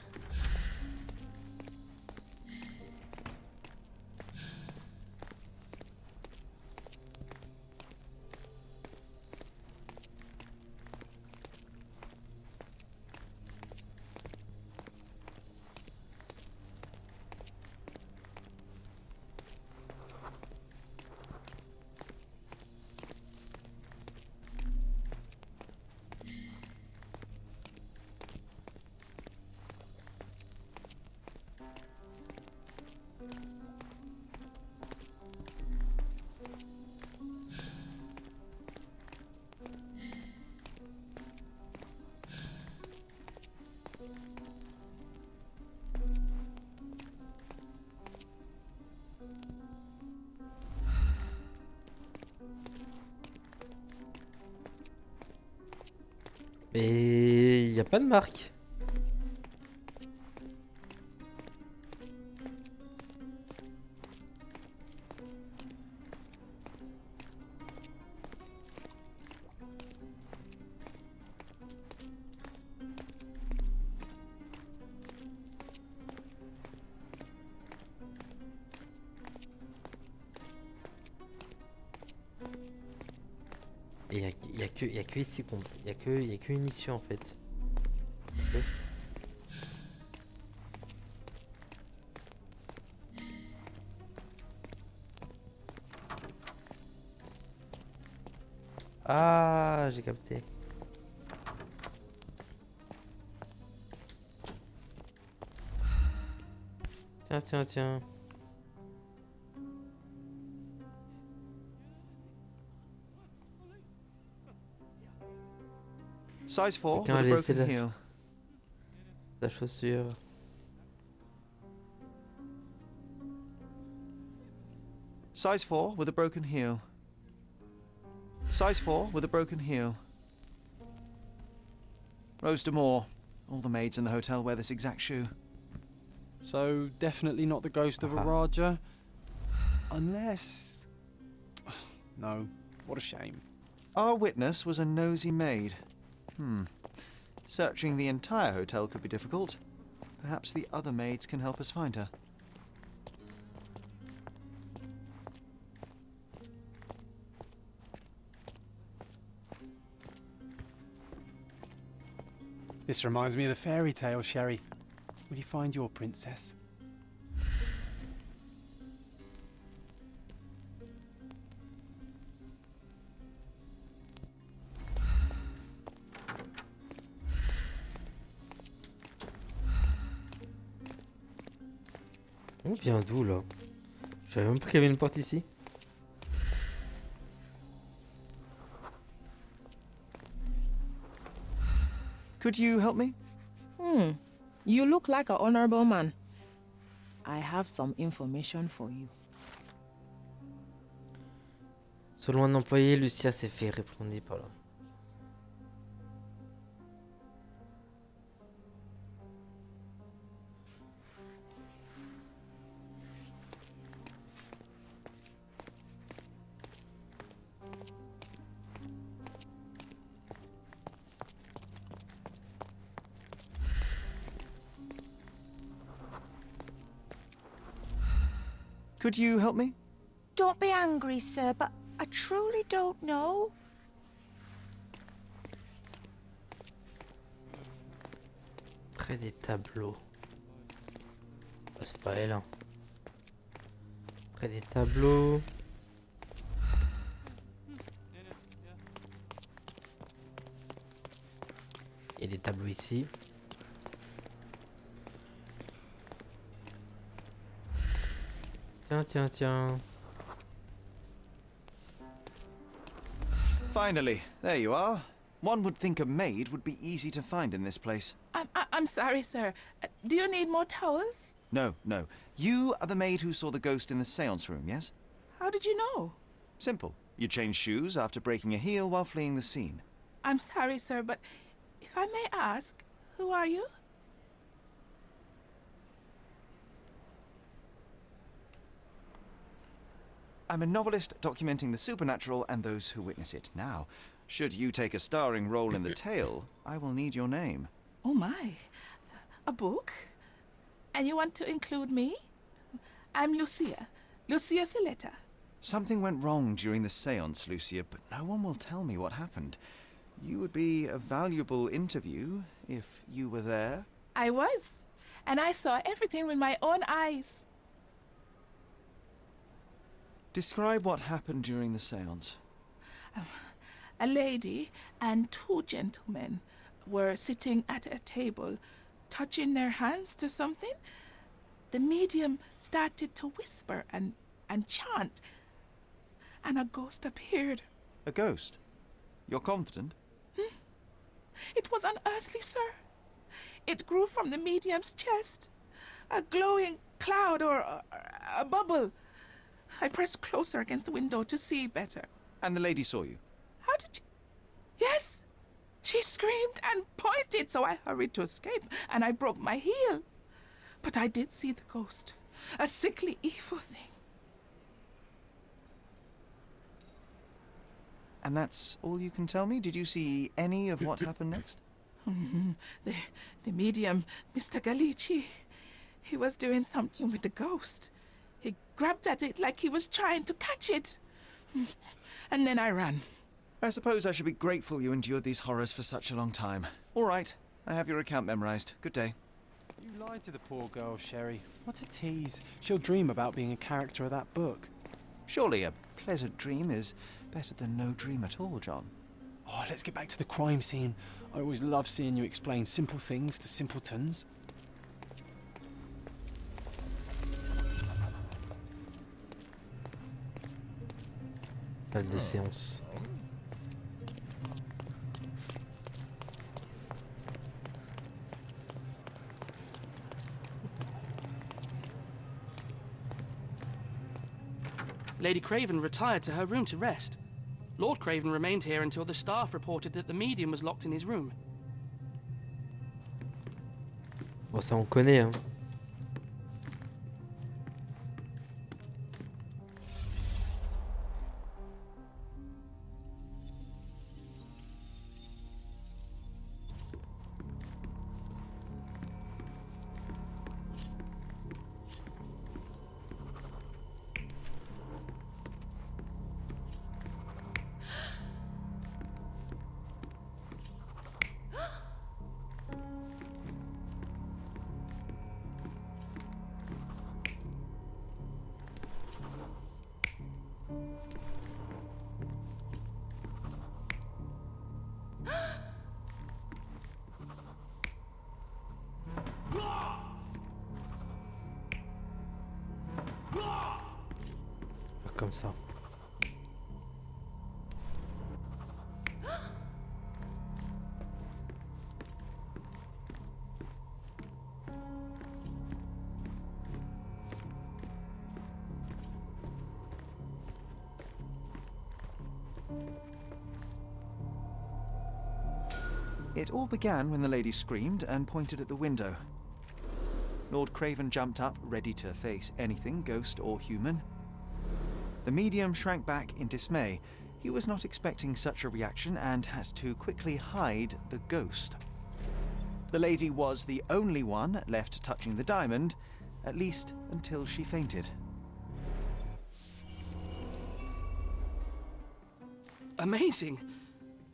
Mais il n'y a pas de marque. Et il y a que ici qu'on... Il y a qu'une issue en fait. Ok. Ah, j'ai capté. Tiens, tiens, tiens. Size 4 with Quelqu'un a a laissé broken heel. la chaussure. Size 4 with a broken heel. Size 4 with a broken heel. Rose D'Amour. All the maids in the hotel wear this exact shoe. So, definitely not the ghost of a Raja. Unless... No, what a shame. Our witness was a nosy maid. Searching the entire hotel could be difficult. Perhaps the other maids can help us find her. This reminds me of the fairy tale, Sherry. Will you find your princess? On vient d'où là? Je savais même pas qu'il y avait une porte ici. Could you help me? You look like an honorable man. I have some information for you. Selon un employé, Lucia s'est fait répondre par là. Could you help me? Don't be angry, sir, but I truly don't know. Près des tableaux. Oh, c'est pas elle. Hein. Près des tableaux. Il y a des tableaux ici. Tiens, tiens, tiens. Finally, there you are. One would think a maid would be easy to find in this place. I'm sorry, sir. Do you need more towels? No, no. You are the maid who saw the ghost in the seance room, yes? How did you know? Simple. You changed shoes after breaking a heel while fleeing the scene. I'm sorry, sir, but if I may ask, who are you? I'm a novelist documenting the supernatural and those who witness it. Now, should you take a starring role in the tale, I will need your name. Oh my. A book? And you want to include me? I'm Lucia. Lucia Saletta. Something went wrong during the seance, Lucia, but no one will tell me what happened. You would be a valuable interview if you were there. I was. And I saw everything with my own eyes. Describe what happened during the seance. A lady and two gentlemen were sitting at a table, touching their hands to something. The medium started to whisper and chant, and a ghost appeared. A ghost? You're confident? It was unearthly, sir. It grew from the medium's chest, a glowing cloud or a bubble. I pressed closer against the window to see better. And the lady saw you? How did you... Yes! She screamed and pointed, so I hurried to escape, and I broke my heel. But I did see the ghost, a sickly, evil thing. And that's all you can tell me? Did you see any of what happened next? The medium, Mr. Galici, he was doing something with the ghost. He grabbed at it like he was trying to catch it. And then I ran. I suppose I should be grateful you endured these horrors for such a long time. All right, I have your account memorized. Good day. You lied to the poor girl, Sherry. What a tease. She'll dream about being a character of that book. Surely a pleasant dream is better than no dream at all, John. Oh, let's get back to the crime scene. I always love seeing you explain simple things to simpletons. Salle de séance. Lady Craven retired to her room to rest. Lord Craven remained here until the staff reported that the medium was locked in his room. Bon, ça on connaît, hein. Comme ça. It all began when the lady screamed and pointed at the window. Lord Craven jumped up, ready to face anything, ghost or human. The medium shrank back in dismay. He was not expecting such a reaction and had to quickly hide the ghost. The lady was the only one left touching the diamond, at least until she fainted. Amazing.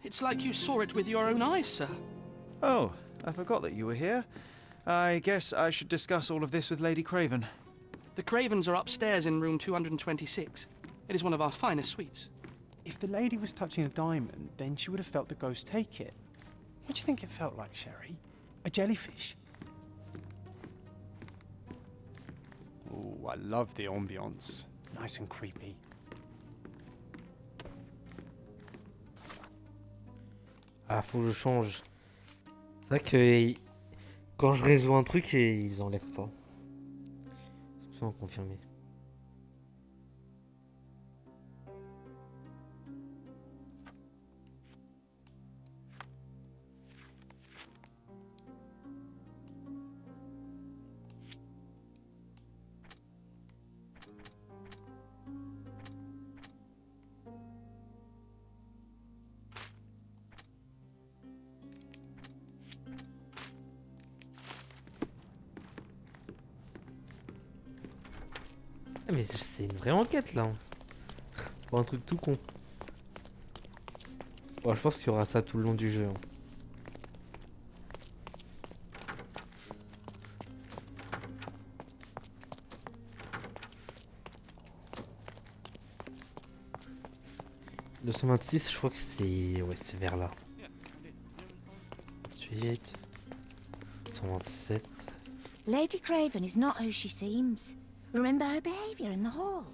It's like you saw it with your own eyes, sir. Oh, I forgot that you were here. I guess I should discuss all of this with Lady Craven. The Cravens are upstairs in room 226. It is one of our finest suites. If the lady was touching a diamond, then she would have felt the ghost take it. What do you think it felt like, Sherry? A jellyfish? Oh, I love the ambiance. Nice and creepy. Ah, faut que je change. C'est vrai que quand je résous un truc, ils enlèvent pas. Traitement confirmé. Ah mais c'est une vraie enquête là. Pour un truc tout con. Bon, je pense qu'il y aura ça tout le long du jeu. Hein. « 226, je crois que c'est... Ouais, c'est vers là. 28... 227... Lady Craven is not who she seems. Remember her behavior in the hall.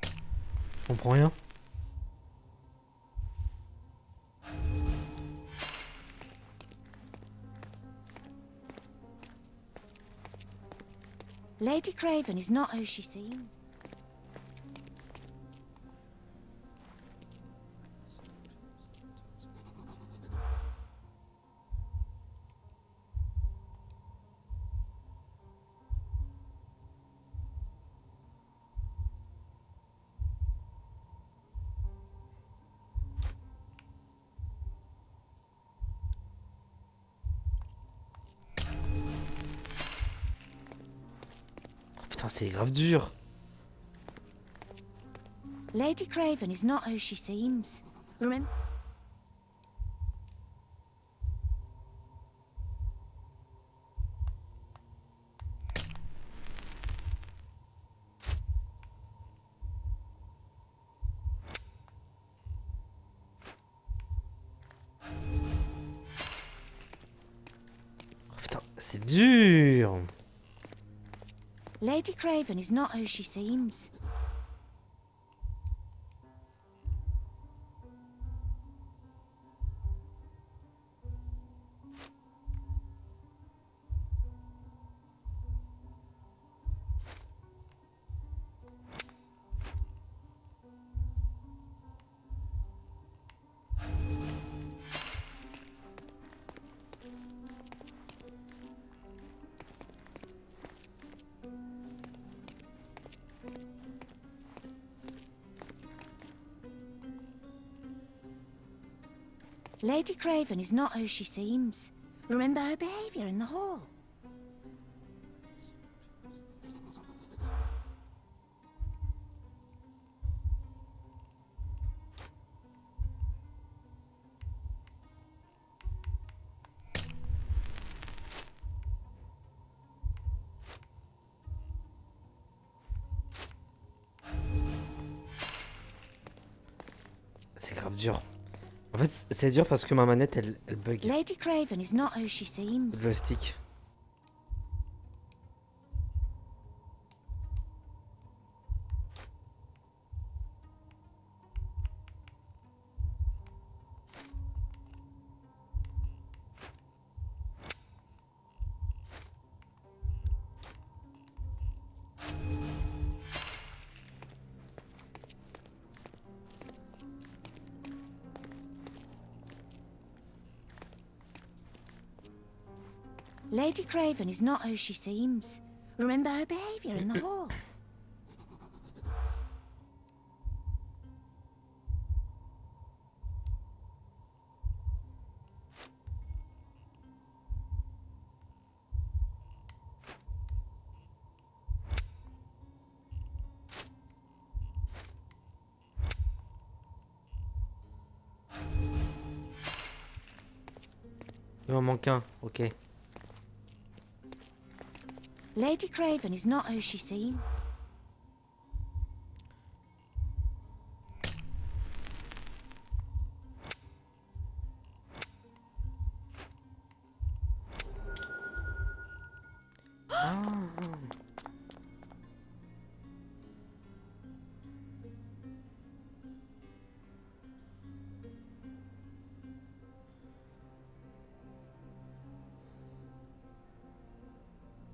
Je comprends rien. Lady Craven is not who she seems. Putain, c'est grave dur. Lady Craven is not who she seems. Remember. Oh, putain, c'est dur. Lady Craven is not who she seems. Lady Craven is not who she seems. Remember her behavior in the hall. C'est grave dur. En fait, c'est dur parce que ma manette, elle bug. Lady Craven is not who she seems. Le joystick. Lady Craven is not who she seems. Remember her behavior in the hall. Il m'en manque un, ok. Lady Craven is not who she seems.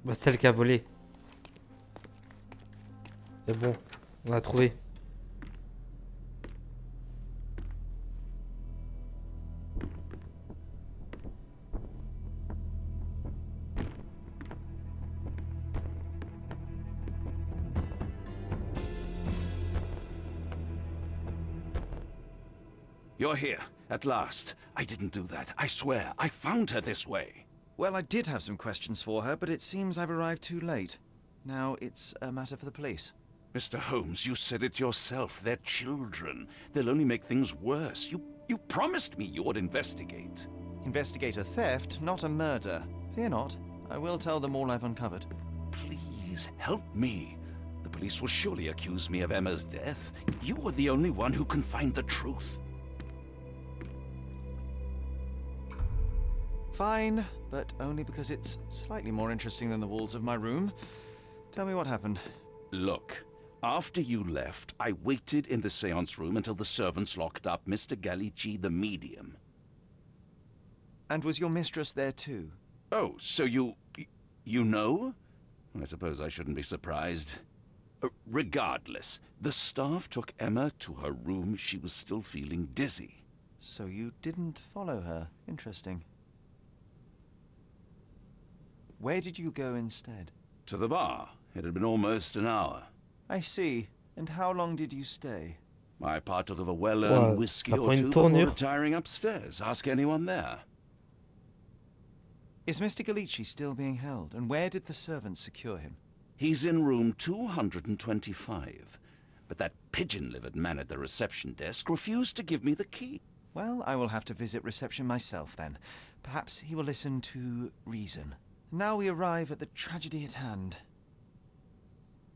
Bah, celle qui a volé. C'est bon, on l'a trouvé. You're here, at last. I didn't do that. I swear. I found her this way. Well, I did have some questions for her, but it seems I've arrived too late. Now it's a matter for the police. Mr. Holmes, you said it yourself. They're children. They'll only make things worse. You promised me you would investigate. Investigate a theft, not a murder. Fear not. I will tell them all I've uncovered. Please, help me. The police will surely accuse me of Emma's death. You are the only one who can find the truth. Fine, but only because it's slightly more interesting than the walls of my room. Tell me what happened. Look, after you left, I waited in the seance room until the servants locked up Mr. Gallici, the medium. And was your mistress there too? Oh, so you know? I suppose I shouldn't be surprised. Regardless, the staff took Emma to her room. She was still feeling dizzy. So you didn't follow her. Interesting. Where did you go instead? To the bar. It had been almost an hour. I see. And how long did you stay? I partook of a well-earned whiskey or two before retiring upstairs. Ask anyone there. Is Mr. Gallici still being held? And where did the servants secure him? He's in room 225. But that pigeon-livered man at the reception desk refused to give me the key. Well, I will have to visit reception myself then. Perhaps he will listen to reason. Now we arrive at the tragedy at hand.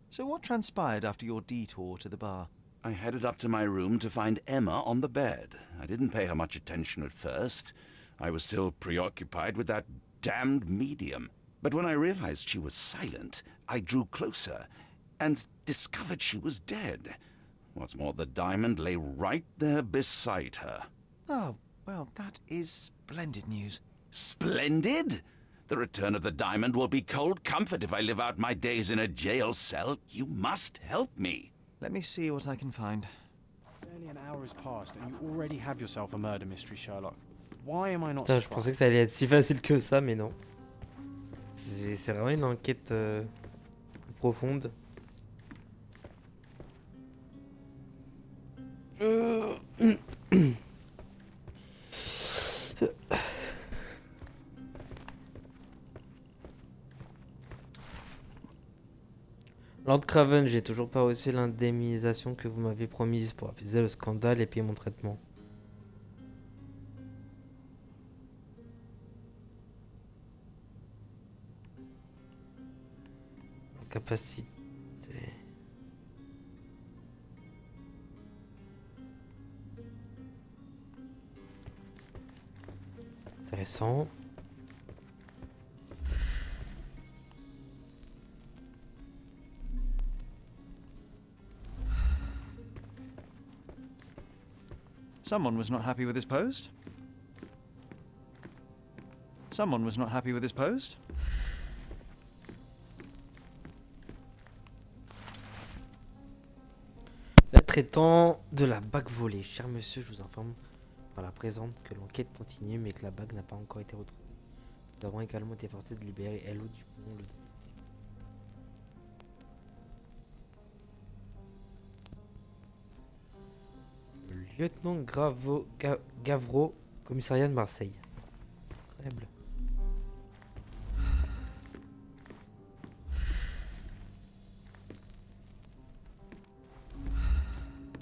So what transpired after your detour to the bar? I headed up to my room to find Emma on the bed. I didn't pay her much attention at first. I was still preoccupied with that damned medium. But when I realized she was silent, I drew closer and discovered she was dead. What's more, the diamond lay right there beside her. Oh, well, that is splendid news. Splendid? The return of the diamond will be cold comfort if I live out my days in a jail cell. You must help me. Let me see what I can find. Barely an hour has passed and you already have yourself a murder mystery, Sherlock. Why am I not Putain, surprised? je pensais que ça allait être si facile que ça, mais non. C'est vraiment une enquête profonde. Lord Craven, j'ai toujours pas reçu l'indemnisation que vous m'avez promise pour apaiser le scandale et payer mon traitement. Capacité. Intéressant. Someone was not happy with his post. Someone was not happy with his post. La traitant de la bague volée. Cher monsieur, je vous informe par la présente que l'enquête continue mais que la bague n'a pas encore été retrouvée. Nous avons également été forcés de libérer Hello Dupont, le lieutenant Gavreau, commissariat de Marseille. Incroyable.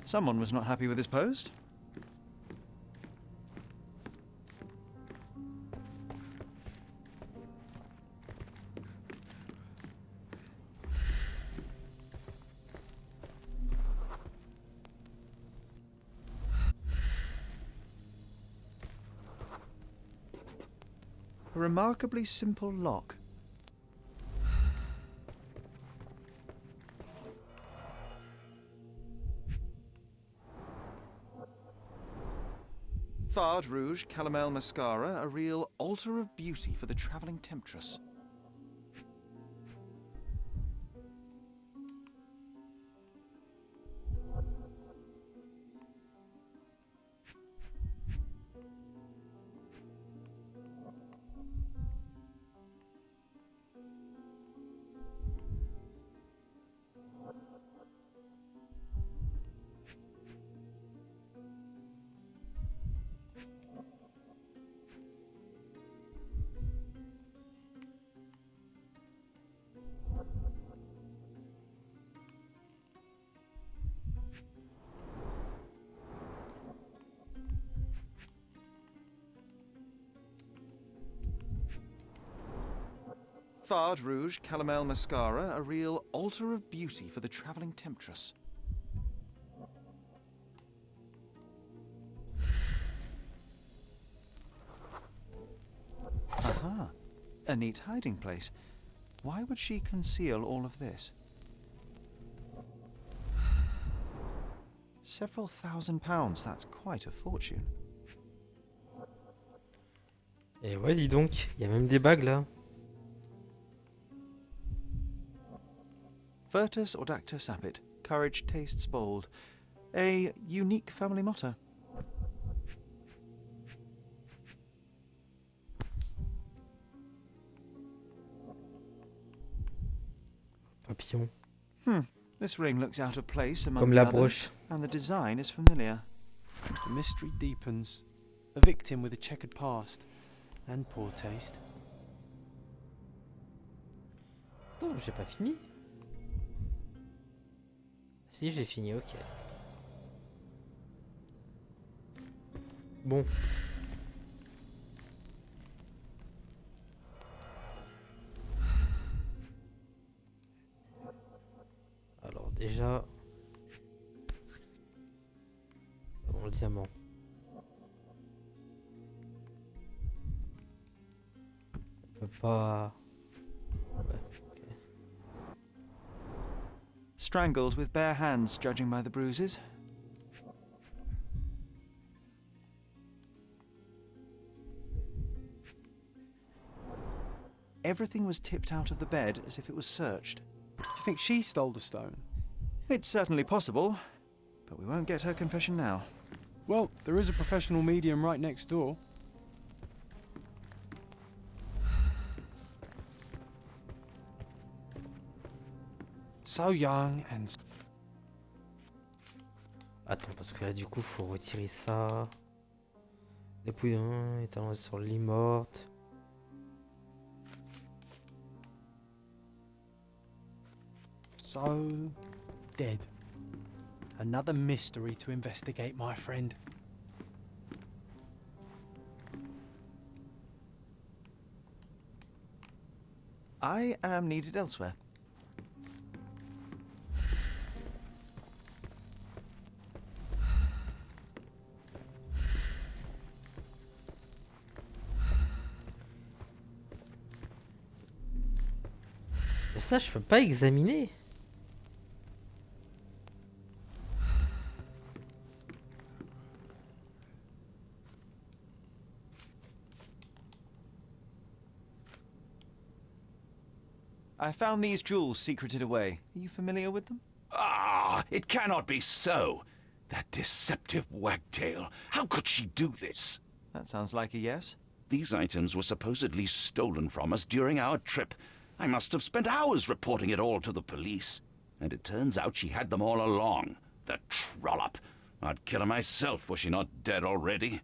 Someone was not happy with his post. A remarkably simple lock. Fard Rouge Calomel Mascara, a real altar of beauty for the travelling temptress. Fard Rouge Calomel Mascara, a real altar of beauty for the travelling temptress. Aha, a neat hiding place. Why would she conceal all of this? Several £1,000s, that's quite a fortune. Et ouais, dis donc, il y a même des bagues là. Virtus Audacta Sapit, courage tastes bold. A unique family motto. Papillon. This ring looks out of place among Comme the la others, broche. and the design is familiar. The mystery deepens. A victim with a checkered past and poor taste. Attends, j'ai pas fini. Si, j'ai fini, ok. Bon. Alors déjà... Bon, le diamant. On peut pas... Ouais, ok. Strangled with bare hands, judging by the bruises. Everything was tipped out of the bed as if it was searched. Do you think she stole the stone? It's certainly possible, but we won't get her confession now. Well, there is a professional medium right next door. So young and... Attends, parce que là, du coup, faut retirer ça. Dépouille d'un étalon sur le lit morte. So dead. Another mystery to investigate, my friend. I am needed elsewhere. Mais ça, je peux pas examiner. I found these jewels secreted away. Are you familiar with them? Ah, it cannot be so. That deceptive wagtail. How could she do this? That sounds like a yes. These items were supposedly stolen from us during our trip. I must have spent hours reporting it all to the police. And it turns out she had them all along. The trollop. I'd kill her myself, was she not dead already?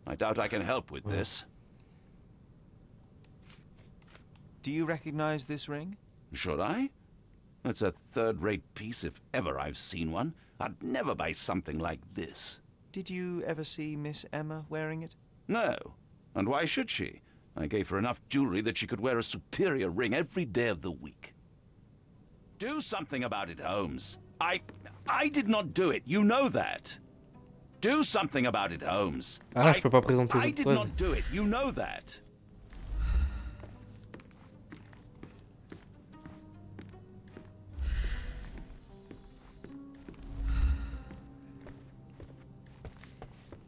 I doubt I can help with this. Do you recognize this ring? Should I? It's a third-rate piece if ever I've seen one. I'd never buy something like this. Did you ever see Miss Emma wearing it? No. And why should she? I gave her enough jewelry that she could wear a superior ring every day of the week. Do something about it, Holmes. I did not do it. You know that. Do something about it, Holmes. Ah, je peux pas présenter I cette did preuve. not do it. You know that.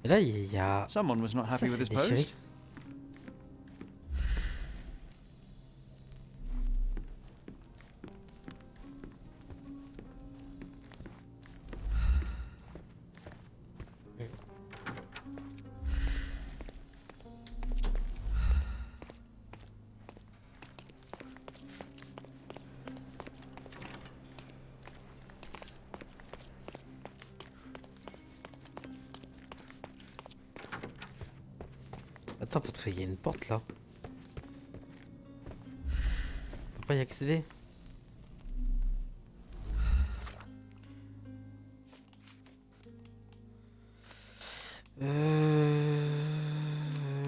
Et là, il y a... Someone was not Ça, happy with c'est his déchiré. post. Attends, parce qu'il y a une porte là. pas y accéder.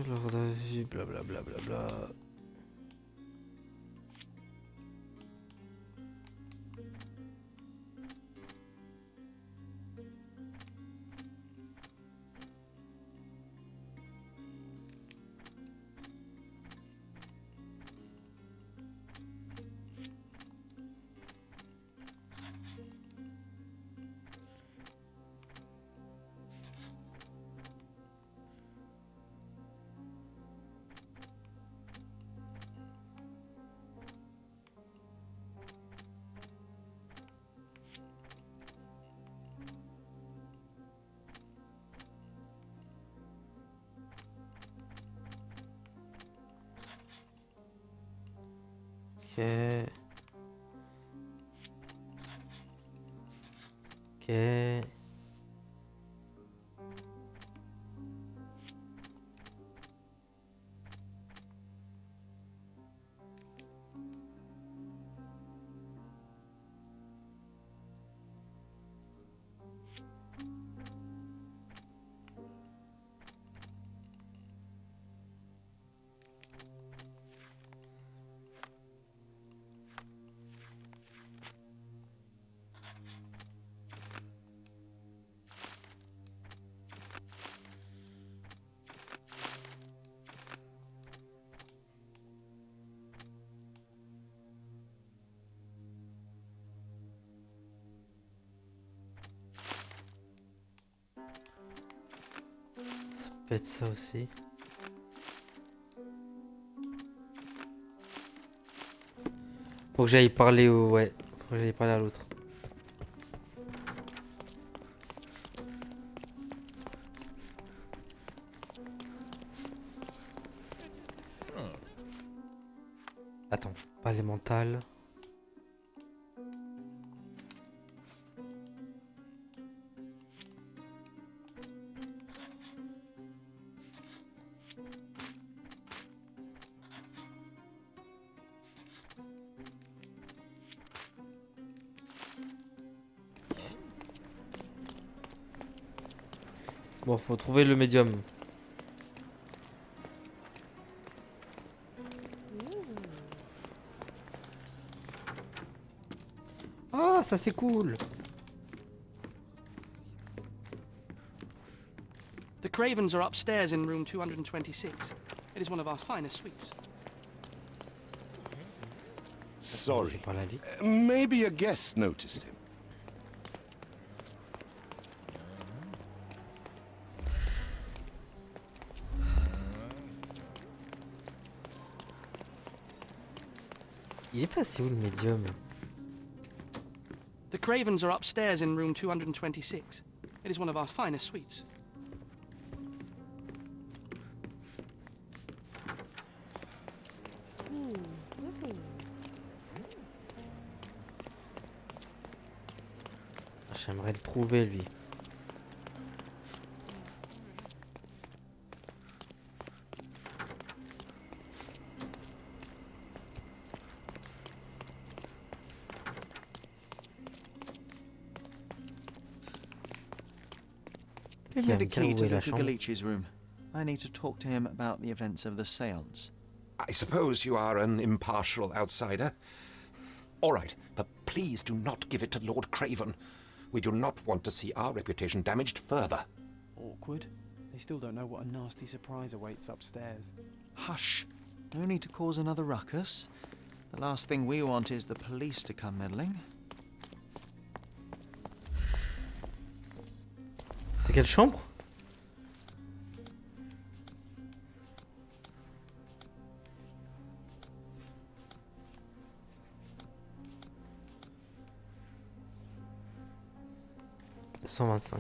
Lors de vue, blablabla. Ok. Ok. Ça peut être ça aussi. Faut que j'aille parler au... Ouais, faut que j'aille parler à l'autre. Attends, parler mental. Bon, faut trouver le médium. Ah, ça c'est cool. The Cravens are upstairs in room 226. It is one of our finest suites. Sorry. Maybe a guest noticed him. Il est passé où le médium? The Cravens are upstairs in room 226. It is one of our finest suites. J'aimerais le trouver lui. Give me the key to Luca Galici's room. I need to talk to him about the events of the séance. I suppose you are an impartial outsider. All right, but please do not give it to Lord Craven. We do not want to see our reputation damaged further. Awkward. They still don't know what a nasty surprise awaits upstairs. Hush. No need to cause another ruckus. The last thing we want is the police to come meddling. C'est quelle chambre? « 125. »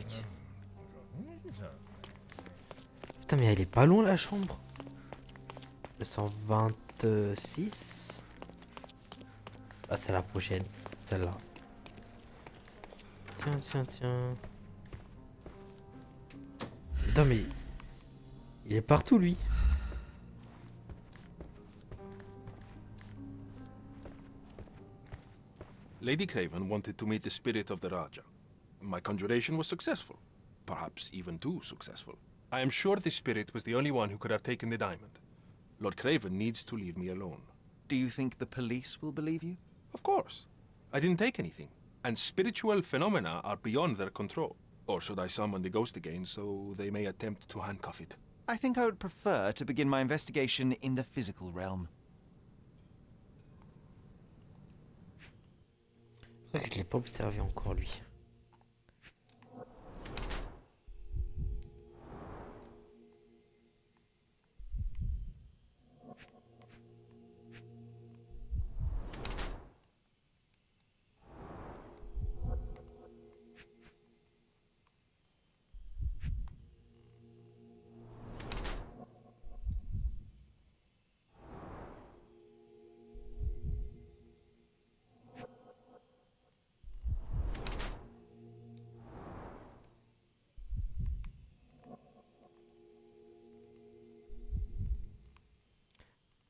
Putain mais elle est pas loin la chambre. 226. Ah c'est la prochaine, celle-là. Tiens. Putain mais... Il est partout lui. Lady Craven wanted to meet the spirit of the Raja. My conjuration was successful. Perhaps even too successful. I am sure the spirit was the only one who could have taken the diamond. Lord Craven needs to leave me alone. Do you think the police will believe you? Of course. I didn't take anything. And spiritual phenomena are beyond their control. Or should I summon the ghost again so they may attempt to handcuff it? I think I would prefer to begin my investigation in the physical realm. C'est vrai que je l'ai pas observé encore lui.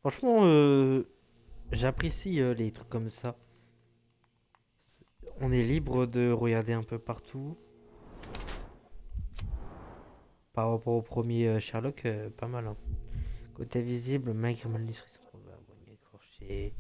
Franchement, j'apprécie les trucs comme ça. On est libre de regarder un peu partout. Par rapport au premier Sherlock, pas mal. Hein. Côté visible, malgré malnutrition probable, écorché.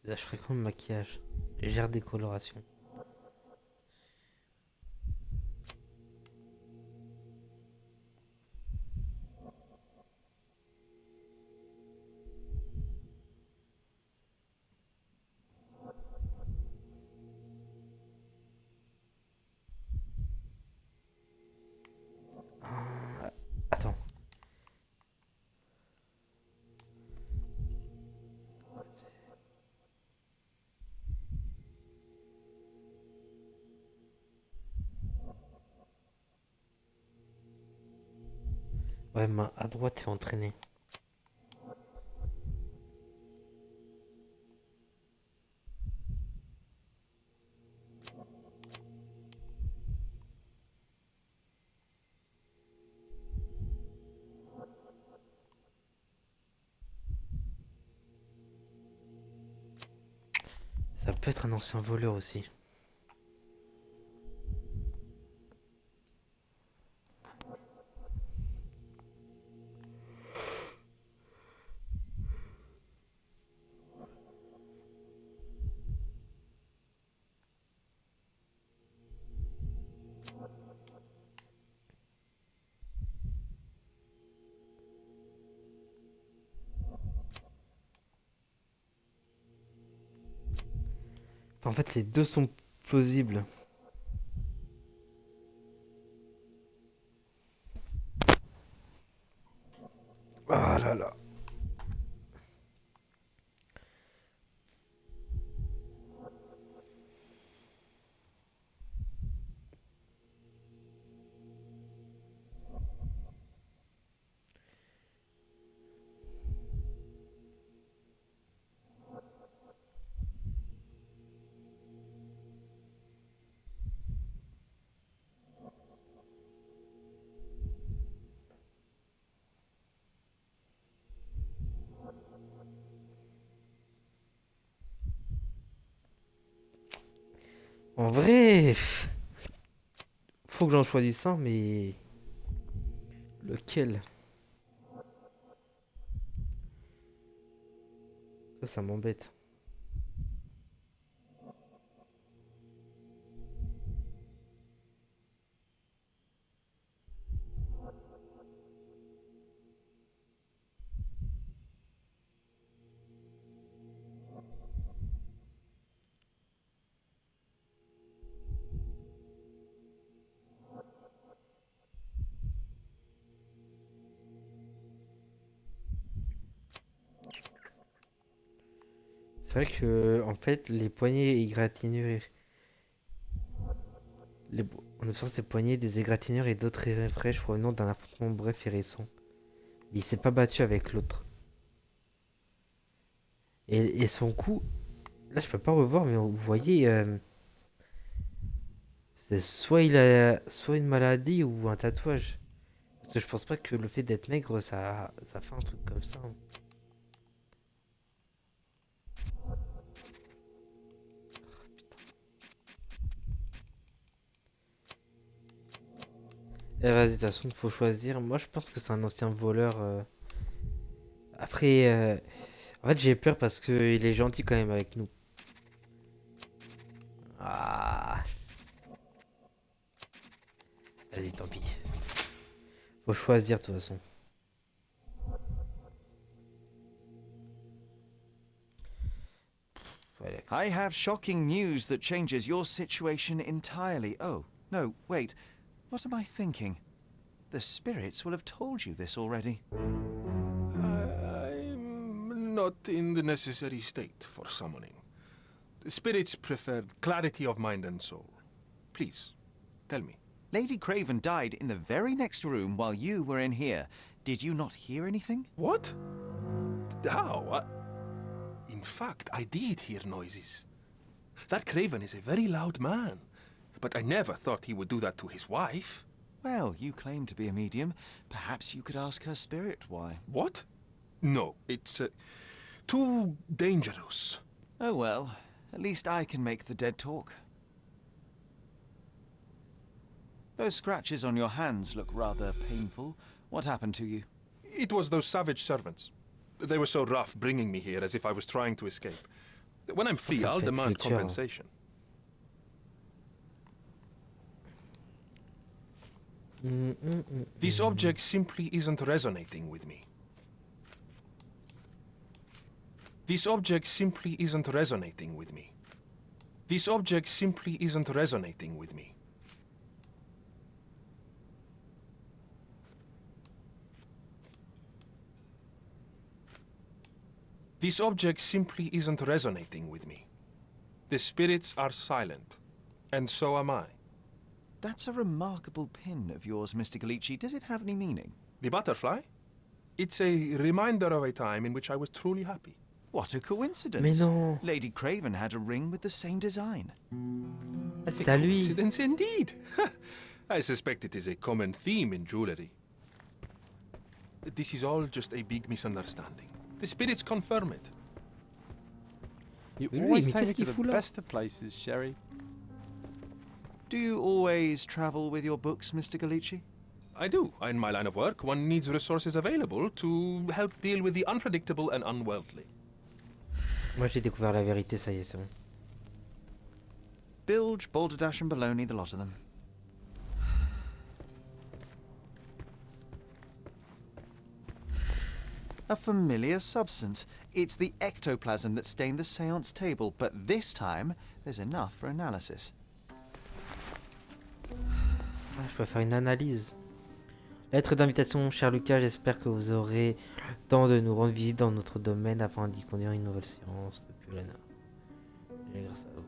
Là, je ferai comme maquillage. Légère décoloration. Attends. Ouais, main à droite est entraînée. Ça peut être un ancien voleur aussi. En fait, les deux sont plausibles. Ah là là. En vrai, faut que j'en choisisse un, mais lequel? Ça m'embête. C'est vrai que, en fait, les poignées égratignures. On observe ces poignées, des égratignures et d'autres effets fraîches provenant d'un affrontement bref et récent. Mais il s'est pas battu avec l'autre. Et son cou, là je peux pas revoir, mais vous voyez, c'est soit il a soit une maladie ou un tatouage. Parce que je pense pas que le fait d'être maigre, ça fait un truc comme ça. Vas-y, de toute façon, faut choisir. Moi, je pense que c'est un ancien voleur. Après, en fait, j'ai peur parce qu'il est gentil quand même avec nous. Ah. Vas-y, tant pis. Faut choisir de toute façon. I have shocking news that changes your situation entirely. Oh, no, wait. What am I thinking? The spirits will have told you this already. I'm not in the necessary state for summoning. Spirits prefer clarity of mind and soul. Please, tell me. Lady Craven died in the very next room while you were in here. Did you not hear anything? What? How? In fact, I did hear noises. That Craven is a very loud man. But I never thought he would do that to his wife. Well, you claim to be a medium. Perhaps you could ask her spirit why. What? No, it's too dangerous. Oh well, at least I can make the dead talk. Those scratches on your hands look rather painful. What happened to you? It was those savage servants. They were so rough bringing me here as if I was trying to escape. When I'm free, I'll demand compensation. This object simply isn't resonating with me. This object simply isn't resonating with me. This object simply isn't resonating with me. This object simply isn't resonating with me. The spirits are silent, and so am I. That's a remarkable pin of yours, Mr. Galici. Does it have any meaning? The butterfly? It's a reminder of a time in which I was truly happy. What a coincidence. Mais non. Lady Craven had a ring with the same design. C'est à lui. Coincidence indeed. I suspect it is a common theme in jewelry. This is all just a big misunderstanding. The spirits confirm it. You Oui, always mais take me qu'est-ce to qu'il the fout là? best of places, Sherry. Do you always travel with your books, Mr. Galici? I do. In my line of work, one needs resources available to help deal with the unpredictable and unworldly. Moi, j'ai découvert la vérité, ça y est, c'est bon. Bilge, balderdash, and baloney, the lot of them. A familiar substance. It's the ectoplasm that stained the seance table, but this time there's enough for analysis. Ah, je peux faire une analyse. Lettre d'invitation, cher Lucas, j'espère que vous aurez le temps de nous rendre visite dans notre domaine afin d'y conduire une nouvelle séance depuis l'ANA. Et grâce à vous.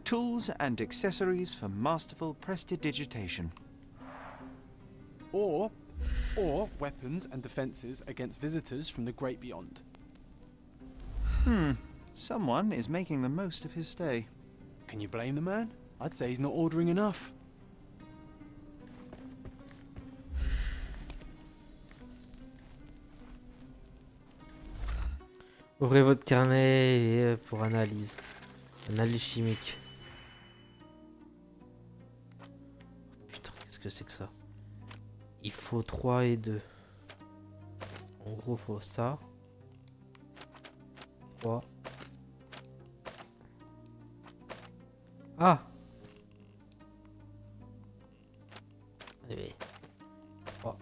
Tools and accessories for masterful prestidigitation. Or weapons and defenses against visitors from the great beyond. Someone is making the most of his stay. Can you blame the man? I'd say he's not ordering enough. Ouvrez votre carnet pour analyse. Analyse chimique. Putain, qu'est-ce que c'est que ça? Il faut 3 et 2. En gros, faut ça. 3. Ah! Allez. 3.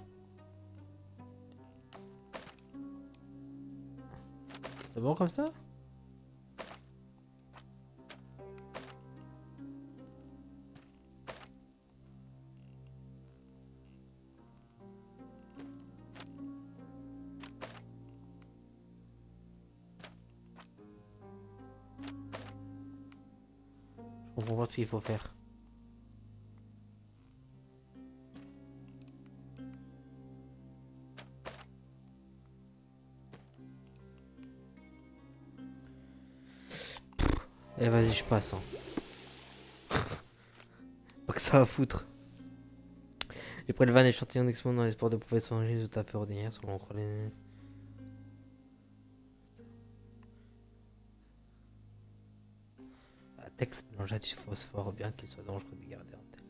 C'est bon comme ça? Je comprends pas ce qu'il faut faire. Eh vas-y, je passe. Hein. Pas que ça va foutre. Les prélève un échantillon d'expérience dans l'espoir de pouvoir songer les autres affaires ordinaires selon les... Un texte mélangé à du phosphore, bien qu'il soit dangereux de garder en tête.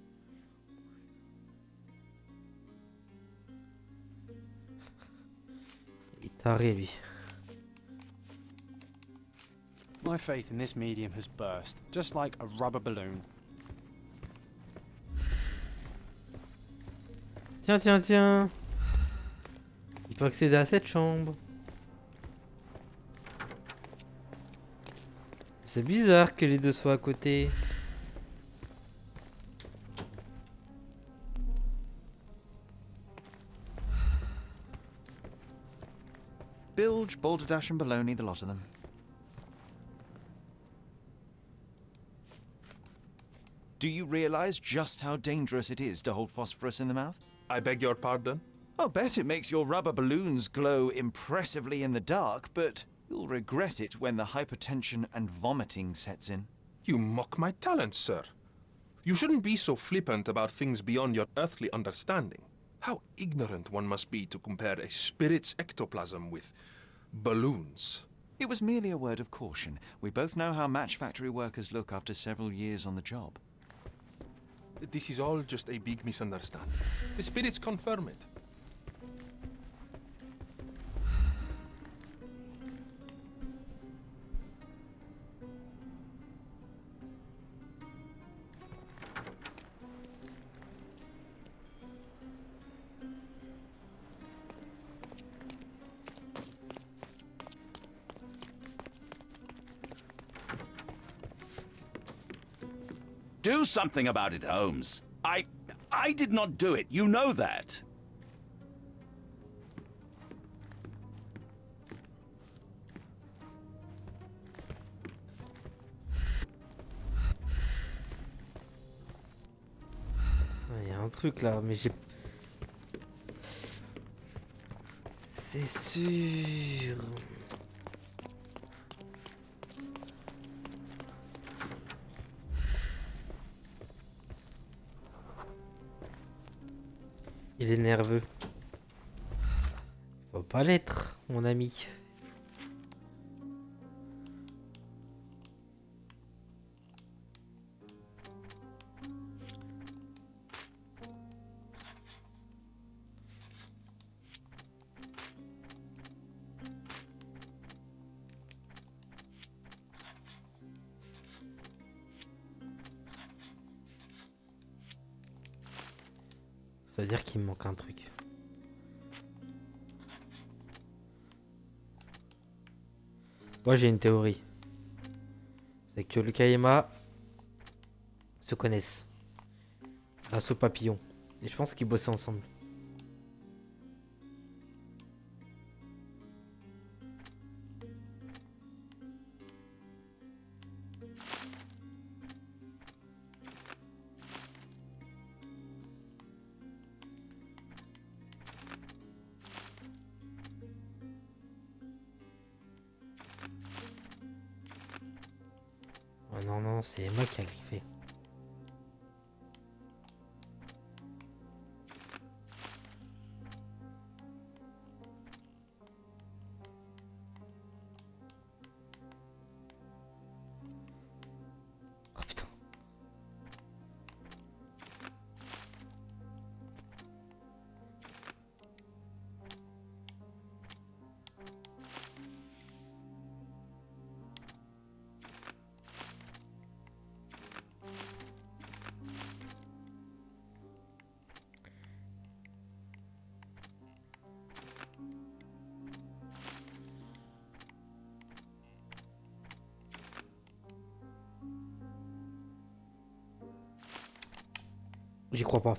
Il est taré, lui. My faith in this medium has burst, just like a rubber balloon. Tiens, tiens, tiens. Il peut accéder à cette chambre. C'est bizarre que les deux soient à côté. Bilge, Balderdash, and Baloney, the lot of them. Do you realize just how dangerous it is to hold phosphorus in the mouth? I beg your pardon? I'll bet it makes your rubber balloons glow impressively in the dark, but you'll regret it when the hypertension and vomiting sets in. You mock my talents, sir. You shouldn't be so flippant about things beyond your earthly understanding. How ignorant one must be to compare a spirit's ectoplasm with balloons. It was merely a word of caution. We both know how match factory workers look after several years on the job. This is all just a big misunderstanding. The spirits confirm it. Do something about it, Holmes. I did not do it. You know that. Il y a un truc là, mais j'ai... C'est sûr... Il est nerveux. Faut pas l'être, mon ami. Ça veut dire qu'il me manque un truc. Moi j'ai une théorie. C'est que Lucas et Emma se connaissent. Grâce au papillon. Et je pense qu'ils bossaient ensemble. Oh non, non, c'est Emma qui a griffé. Oh putain. J'y crois pas.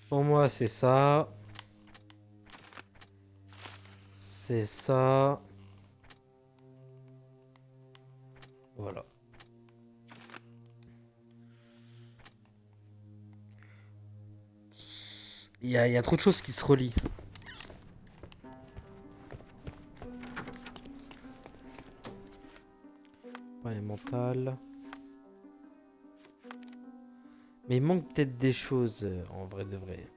Pour moi, c'est ça. c'est ça. Voilà. Il y a trop de choses qui se relient. Ouais, les mentales. Mais il manque peut-être des choses en vrai de vrai.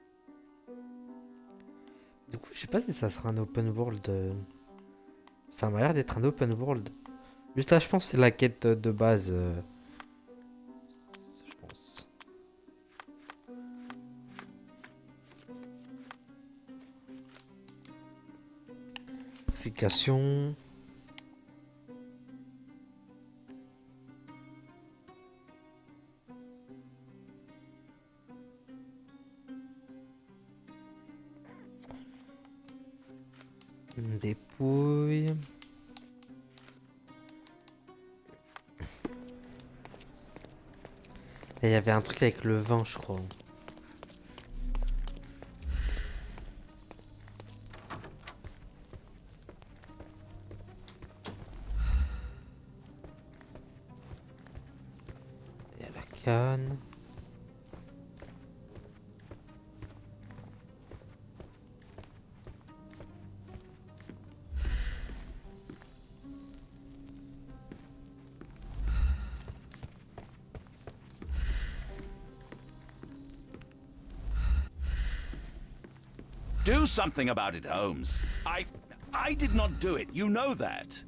Du coup, je sais pas si ça sera un open world. Ça m'a l'air d'être un open world. Juste là, je pense que c'est la quête de base. Je pense. Explication. Dépouille. Et il y avait un truc avec le vin, je crois. Il y a la canne. Do something about it, Holmes. I did not do it. You know that.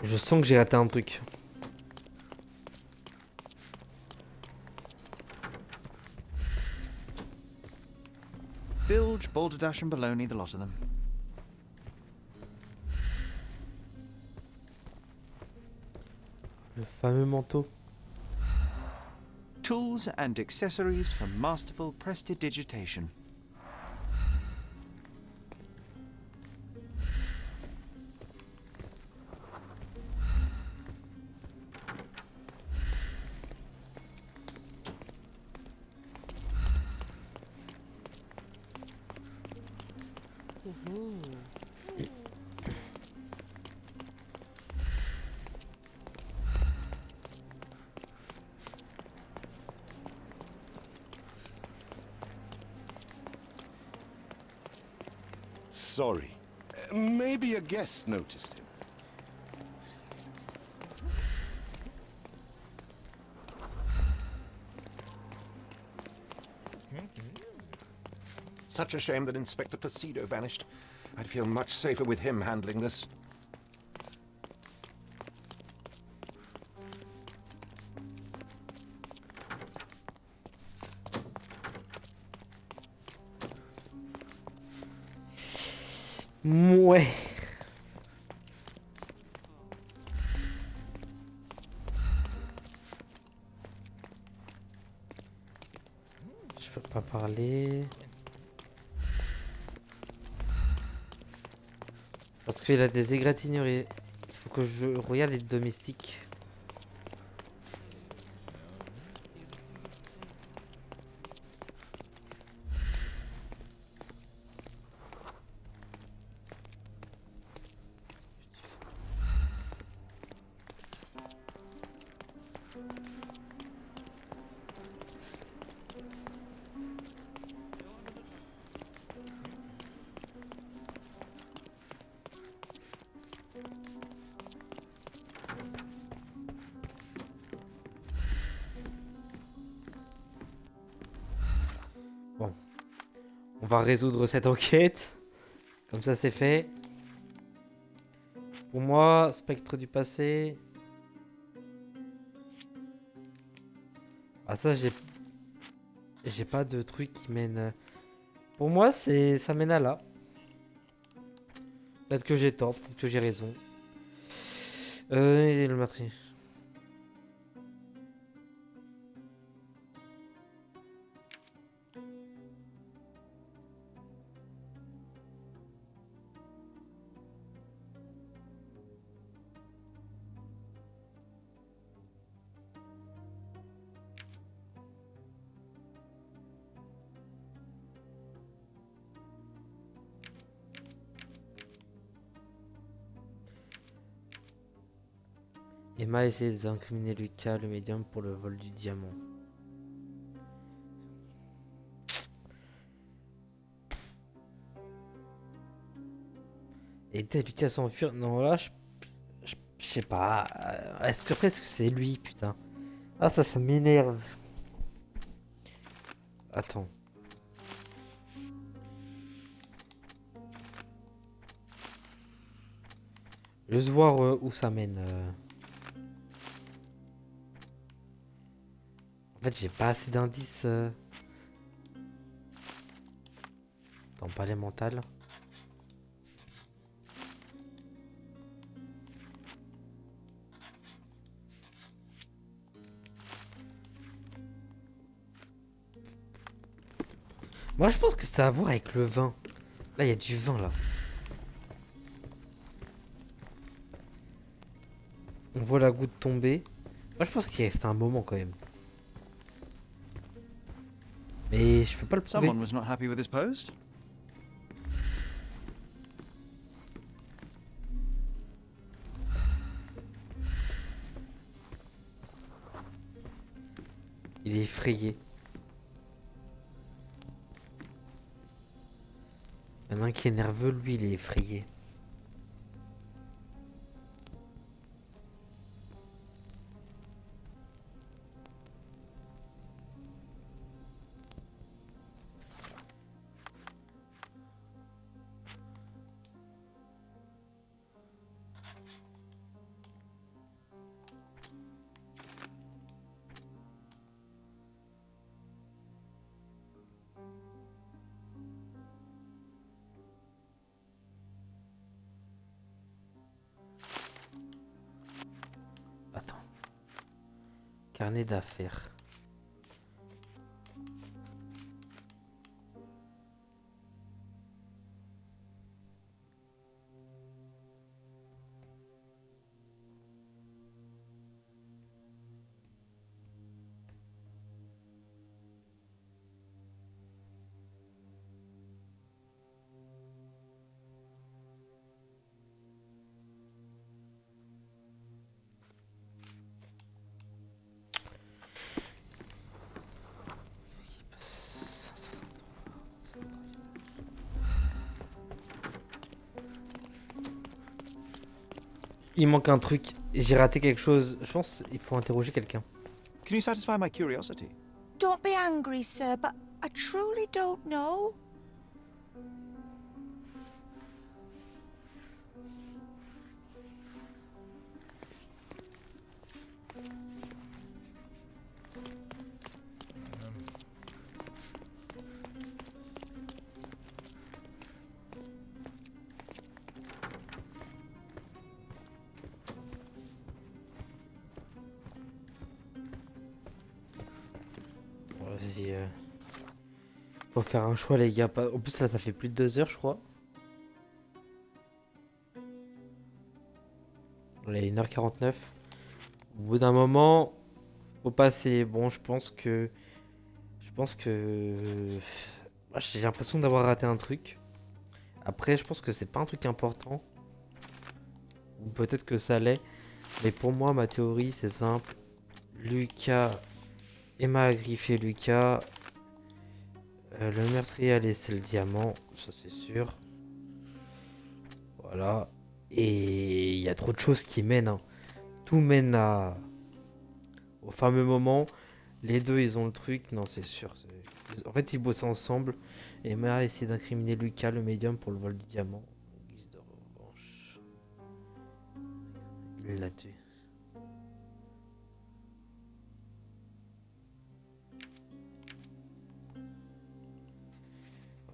Je sens que j'ai raté un truc. Bilge, balderdash, and baloney, the lot of them. Le fameux manteau. Tools and accessories for masterful prestidigitation. Sorry. Maybe a guest noticed him. Such a shame that Inspector Placido vanished. I'd feel much safer with him handling this. Ouais. Je peux pas parler. Parce qu'il a des égratignures. Il faut que je regarde les domestiques. Bon. On va résoudre cette enquête. Comme ça, c'est fait. Pour moi, spectre du passé. Ah ça, j'ai pas de truc qui mène... Pour moi, ça mène à là. Peut-être que j'ai tort, peut-être que j'ai raison. Le meurtrier. Emma essaie d'incriminer Lucas, le médium, pour le vol du diamant. Et Lucas s'enfuir. Non, là, je sais pas. Est-ce que c'est lui, putain? Ah, ça m'énerve. Attends. Juste voir où ça mène. En fait, j'ai pas assez d'indices. Attends, pas les mentales. Moi, je pense que ça a à voir avec le vin. Là, il y a du vin, là. On voit la goutte tomber. Moi, je pense qu'il reste un moment, quand même. Mais je peux pas le prouver. Someone was not happy with his post. Il est effrayé. Il y en a un qui est nerveux, lui, il est effrayé. Carnet d'affaires. Il manque un truc. J'ai raté quelque chose. Je pense qu'il faut interroger quelqu'un. Can you satisfy my curiosity? Don't be angry, sir, but I truly don't know. Vas-y. Faut faire un choix, les gars. En plus, là, ça fait plus de 2 heures, je crois. Là, il est 1h49. Au bout d'un moment, faut passer. Bon, je pense que. J'ai l'impression d'avoir raté un truc. Après, je pense que c'est pas un truc important. Ou peut-être que ça l'est. Mais pour moi, ma théorie, c'est simple. Lucas. Emma a griffé Lucas. Le meurtrier a laissé le diamant. Ça, c'est sûr. Voilà. Et il y a trop de choses qui mènent. Hein. Tout mène au fameux moment. Les deux, ils ont le truc. Non, c'est sûr. En fait, ils bossent ensemble. Emma a essayé d'incriminer Lucas, le médium, pour le vol du diamant. En guise de revanche. Il l'a tué.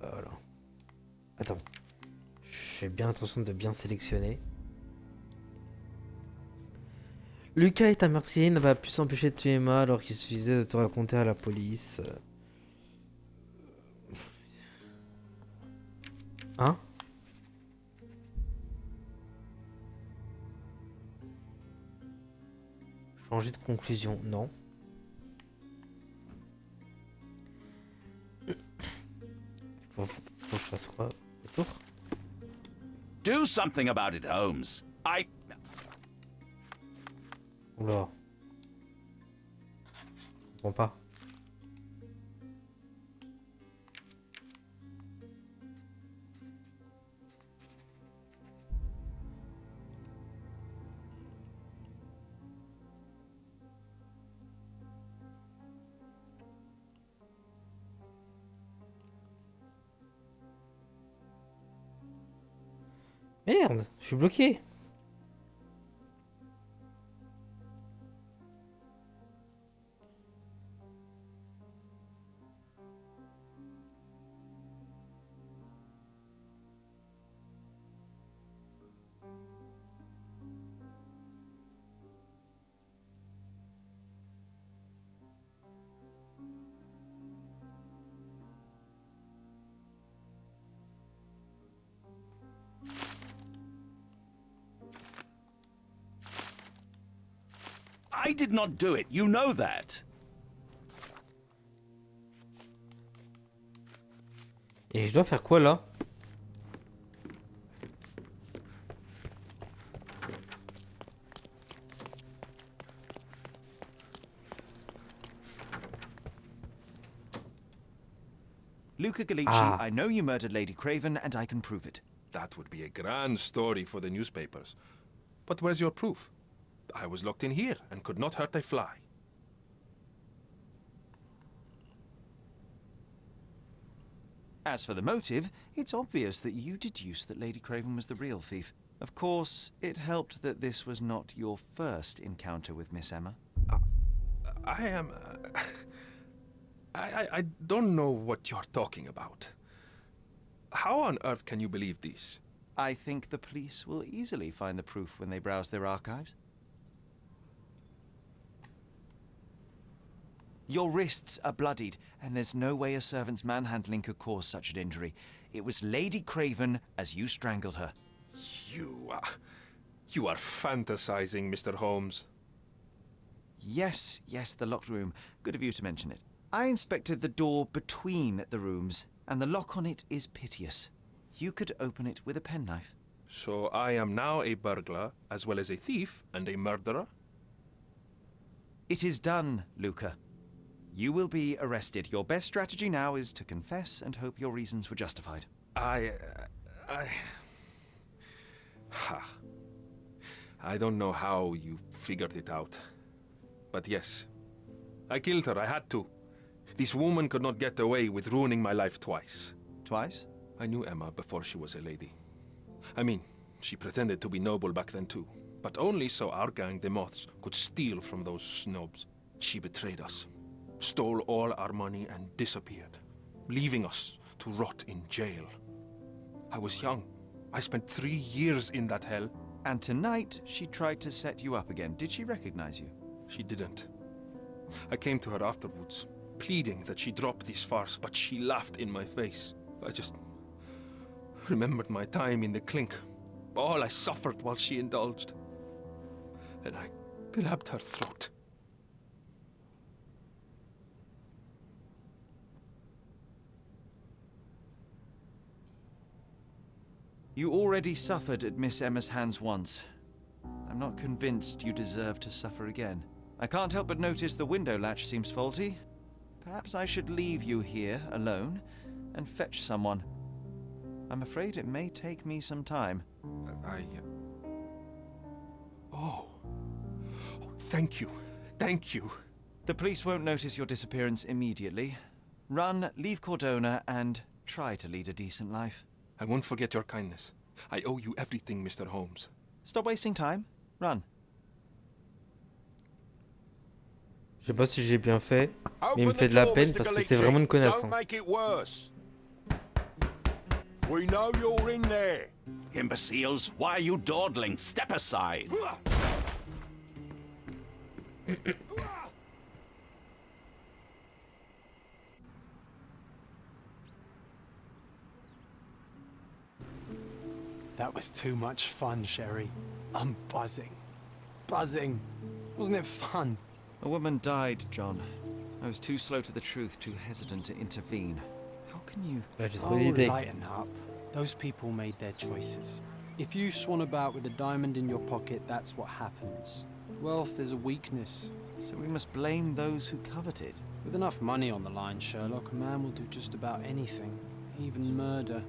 Voilà. Attends. Je fais bien attention de bien sélectionner. Lucas est un meurtrier, il n'a pas pu s'empêcher de tuer Emma alors qu'il suffisait de te raconter à la police. Hein? Changer de conclusion, non. Faut que je fasse quoi? Retour? Do something about it, Holmes. Oula. Je comprends pas. Merde, je suis bloqué. I did not do it. You know that. Et je dois faire quoi là? Luca Gallici, Ah. I know you murdered Lady Craven, and I can prove it. That would be a grand story for the newspapers. But where's your proof? I was locked in here and could not hurt a fly. As for the motive, it's obvious that you deduced that Lady Craven was the real thief. Of course, it helped that this was not your first encounter with Miss Emma. I am... I don't know what you're talking about. How on earth can you believe this? I think the police will easily find the proof when they browse their archives. Your wrists are bloodied, and there's no way a servant's manhandling could cause such an injury. It was Lady Craven as you strangled her. You are fantasizing, Mr. Holmes. Yes, the locked room. Good of you to mention it. I inspected the door between the rooms, and the lock on it is piteous. You could open it with a penknife. So I am now a burglar, as well as a thief and a murderer? It is done, Luca. You will be arrested. Your best strategy now is to confess and hope your reasons were justified. I don't know how you figured it out. But yes, I killed her. I had to. This woman could not get away with ruining my life twice. Twice? I knew Emma before she was a lady. I mean, she pretended to be noble back then too. But only so our gang, the Moths, could steal from those snobs. She betrayed us, stole all our money and disappeared, leaving us to rot in jail. I was young. I spent 3 years in that hell. And tonight, she tried to set you up again. Did she recognize you? She didn't. I came to her afterwards, pleading that she drop this farce, but she laughed in my face. I just remembered my time in the clink, all I suffered while she indulged. And I grabbed her throat. You already suffered at Miss Emma's hands once. I'm not convinced you deserve to suffer again. I can't help but notice the window latch seems faulty. Perhaps I should leave you here alone and fetch someone. I'm afraid it may take me some time. Oh, thank you. Thank you. The police won't notice your disappearance immediately. Run, leave Cordona, and try to lead a decent life. I won't forget your kindness. I owe you everything, Mr. Holmes. Stop wasting time. Run. Je sais pas si j'ai bien fait, mais il me fait de la peine parce que c'est vraiment une connasse. Don't make it worse. We know you're in there. Imbeciles, why are you dawdling? Step aside. That was too much fun, Sherry. I'm buzzing. Buzzing. Wasn't it fun? A woman died, John. I was too slow to the truth, too hesitant to intervene. How can you... Lighten up. Those people made their choices. If you swan about with a diamond in your pocket, that's what happens. Wealth is a weakness. So we must blame those who covet it. With enough money on the line, Sherlock, a man will do just about anything, even murder.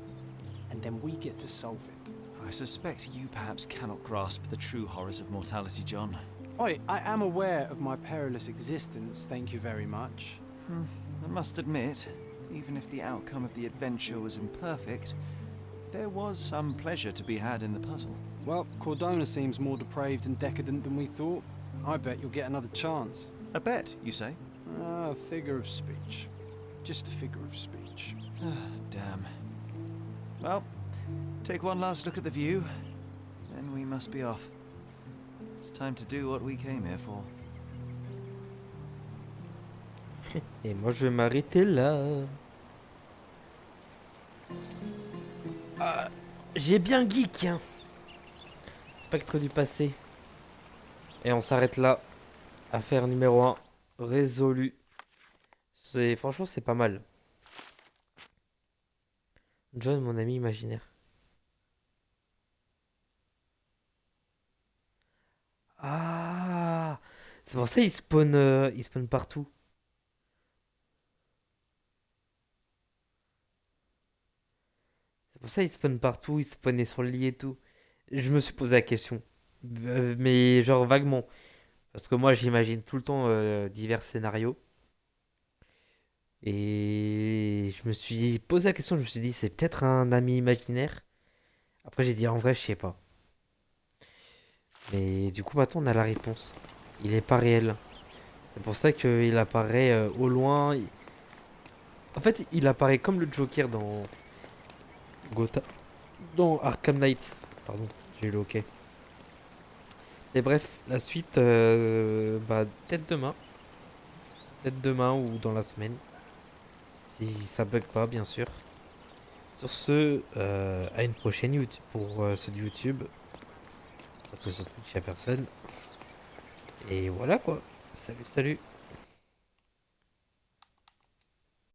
And then we get to solve it. I suspect you perhaps cannot grasp the true horrors of mortality, John. Oi, I am aware of my perilous existence, thank you very much. I must admit, even if the outcome of the adventure was imperfect, there was some pleasure to be had in the puzzle. Well, Cordona seems more depraved and decadent than we thought. I bet you'll get another chance. A bet, you say? A figure of speech. Just a figure of speech. Damn. Well, take one last look at the view, then we must be off. It's time to do what we came here for. Et moi je vais m'arrêter là. Ah, j'ai bien geek, hein. Spectre du passé. Et on s'arrête là. Affaire numéro 1 résolue. Franchement c'est pas mal. John, mon ami imaginaire. Ah, c'est pour ça il spawn partout. C'est pour ça il spawn partout, il spawnait sur le lit et tout. Je me suis posé la question. Mais genre vaguement. Parce que moi j'imagine tout le temps divers scénarios. Et je me suis posé la question, je me suis dit c'est peut-être un ami imaginaire. Après j'ai dit en vrai je sais pas. Mais du coup maintenant on a la réponse. Il est pas réel. C'est pour ça qu'il apparaît au loin. En fait il apparaît comme le Joker dans Gotham. Dans Arkham Knight. Pardon, j'ai eu le ok. Et bref, la suite peut-être demain. Peut-être demain ou dans la semaine. Si ça bug pas bien sûr. Sur ce, à une prochaine YouTube pour ceux de YouTube. Parce que sur Twitch, il n'y a personne. Et voilà quoi. Salut, salut.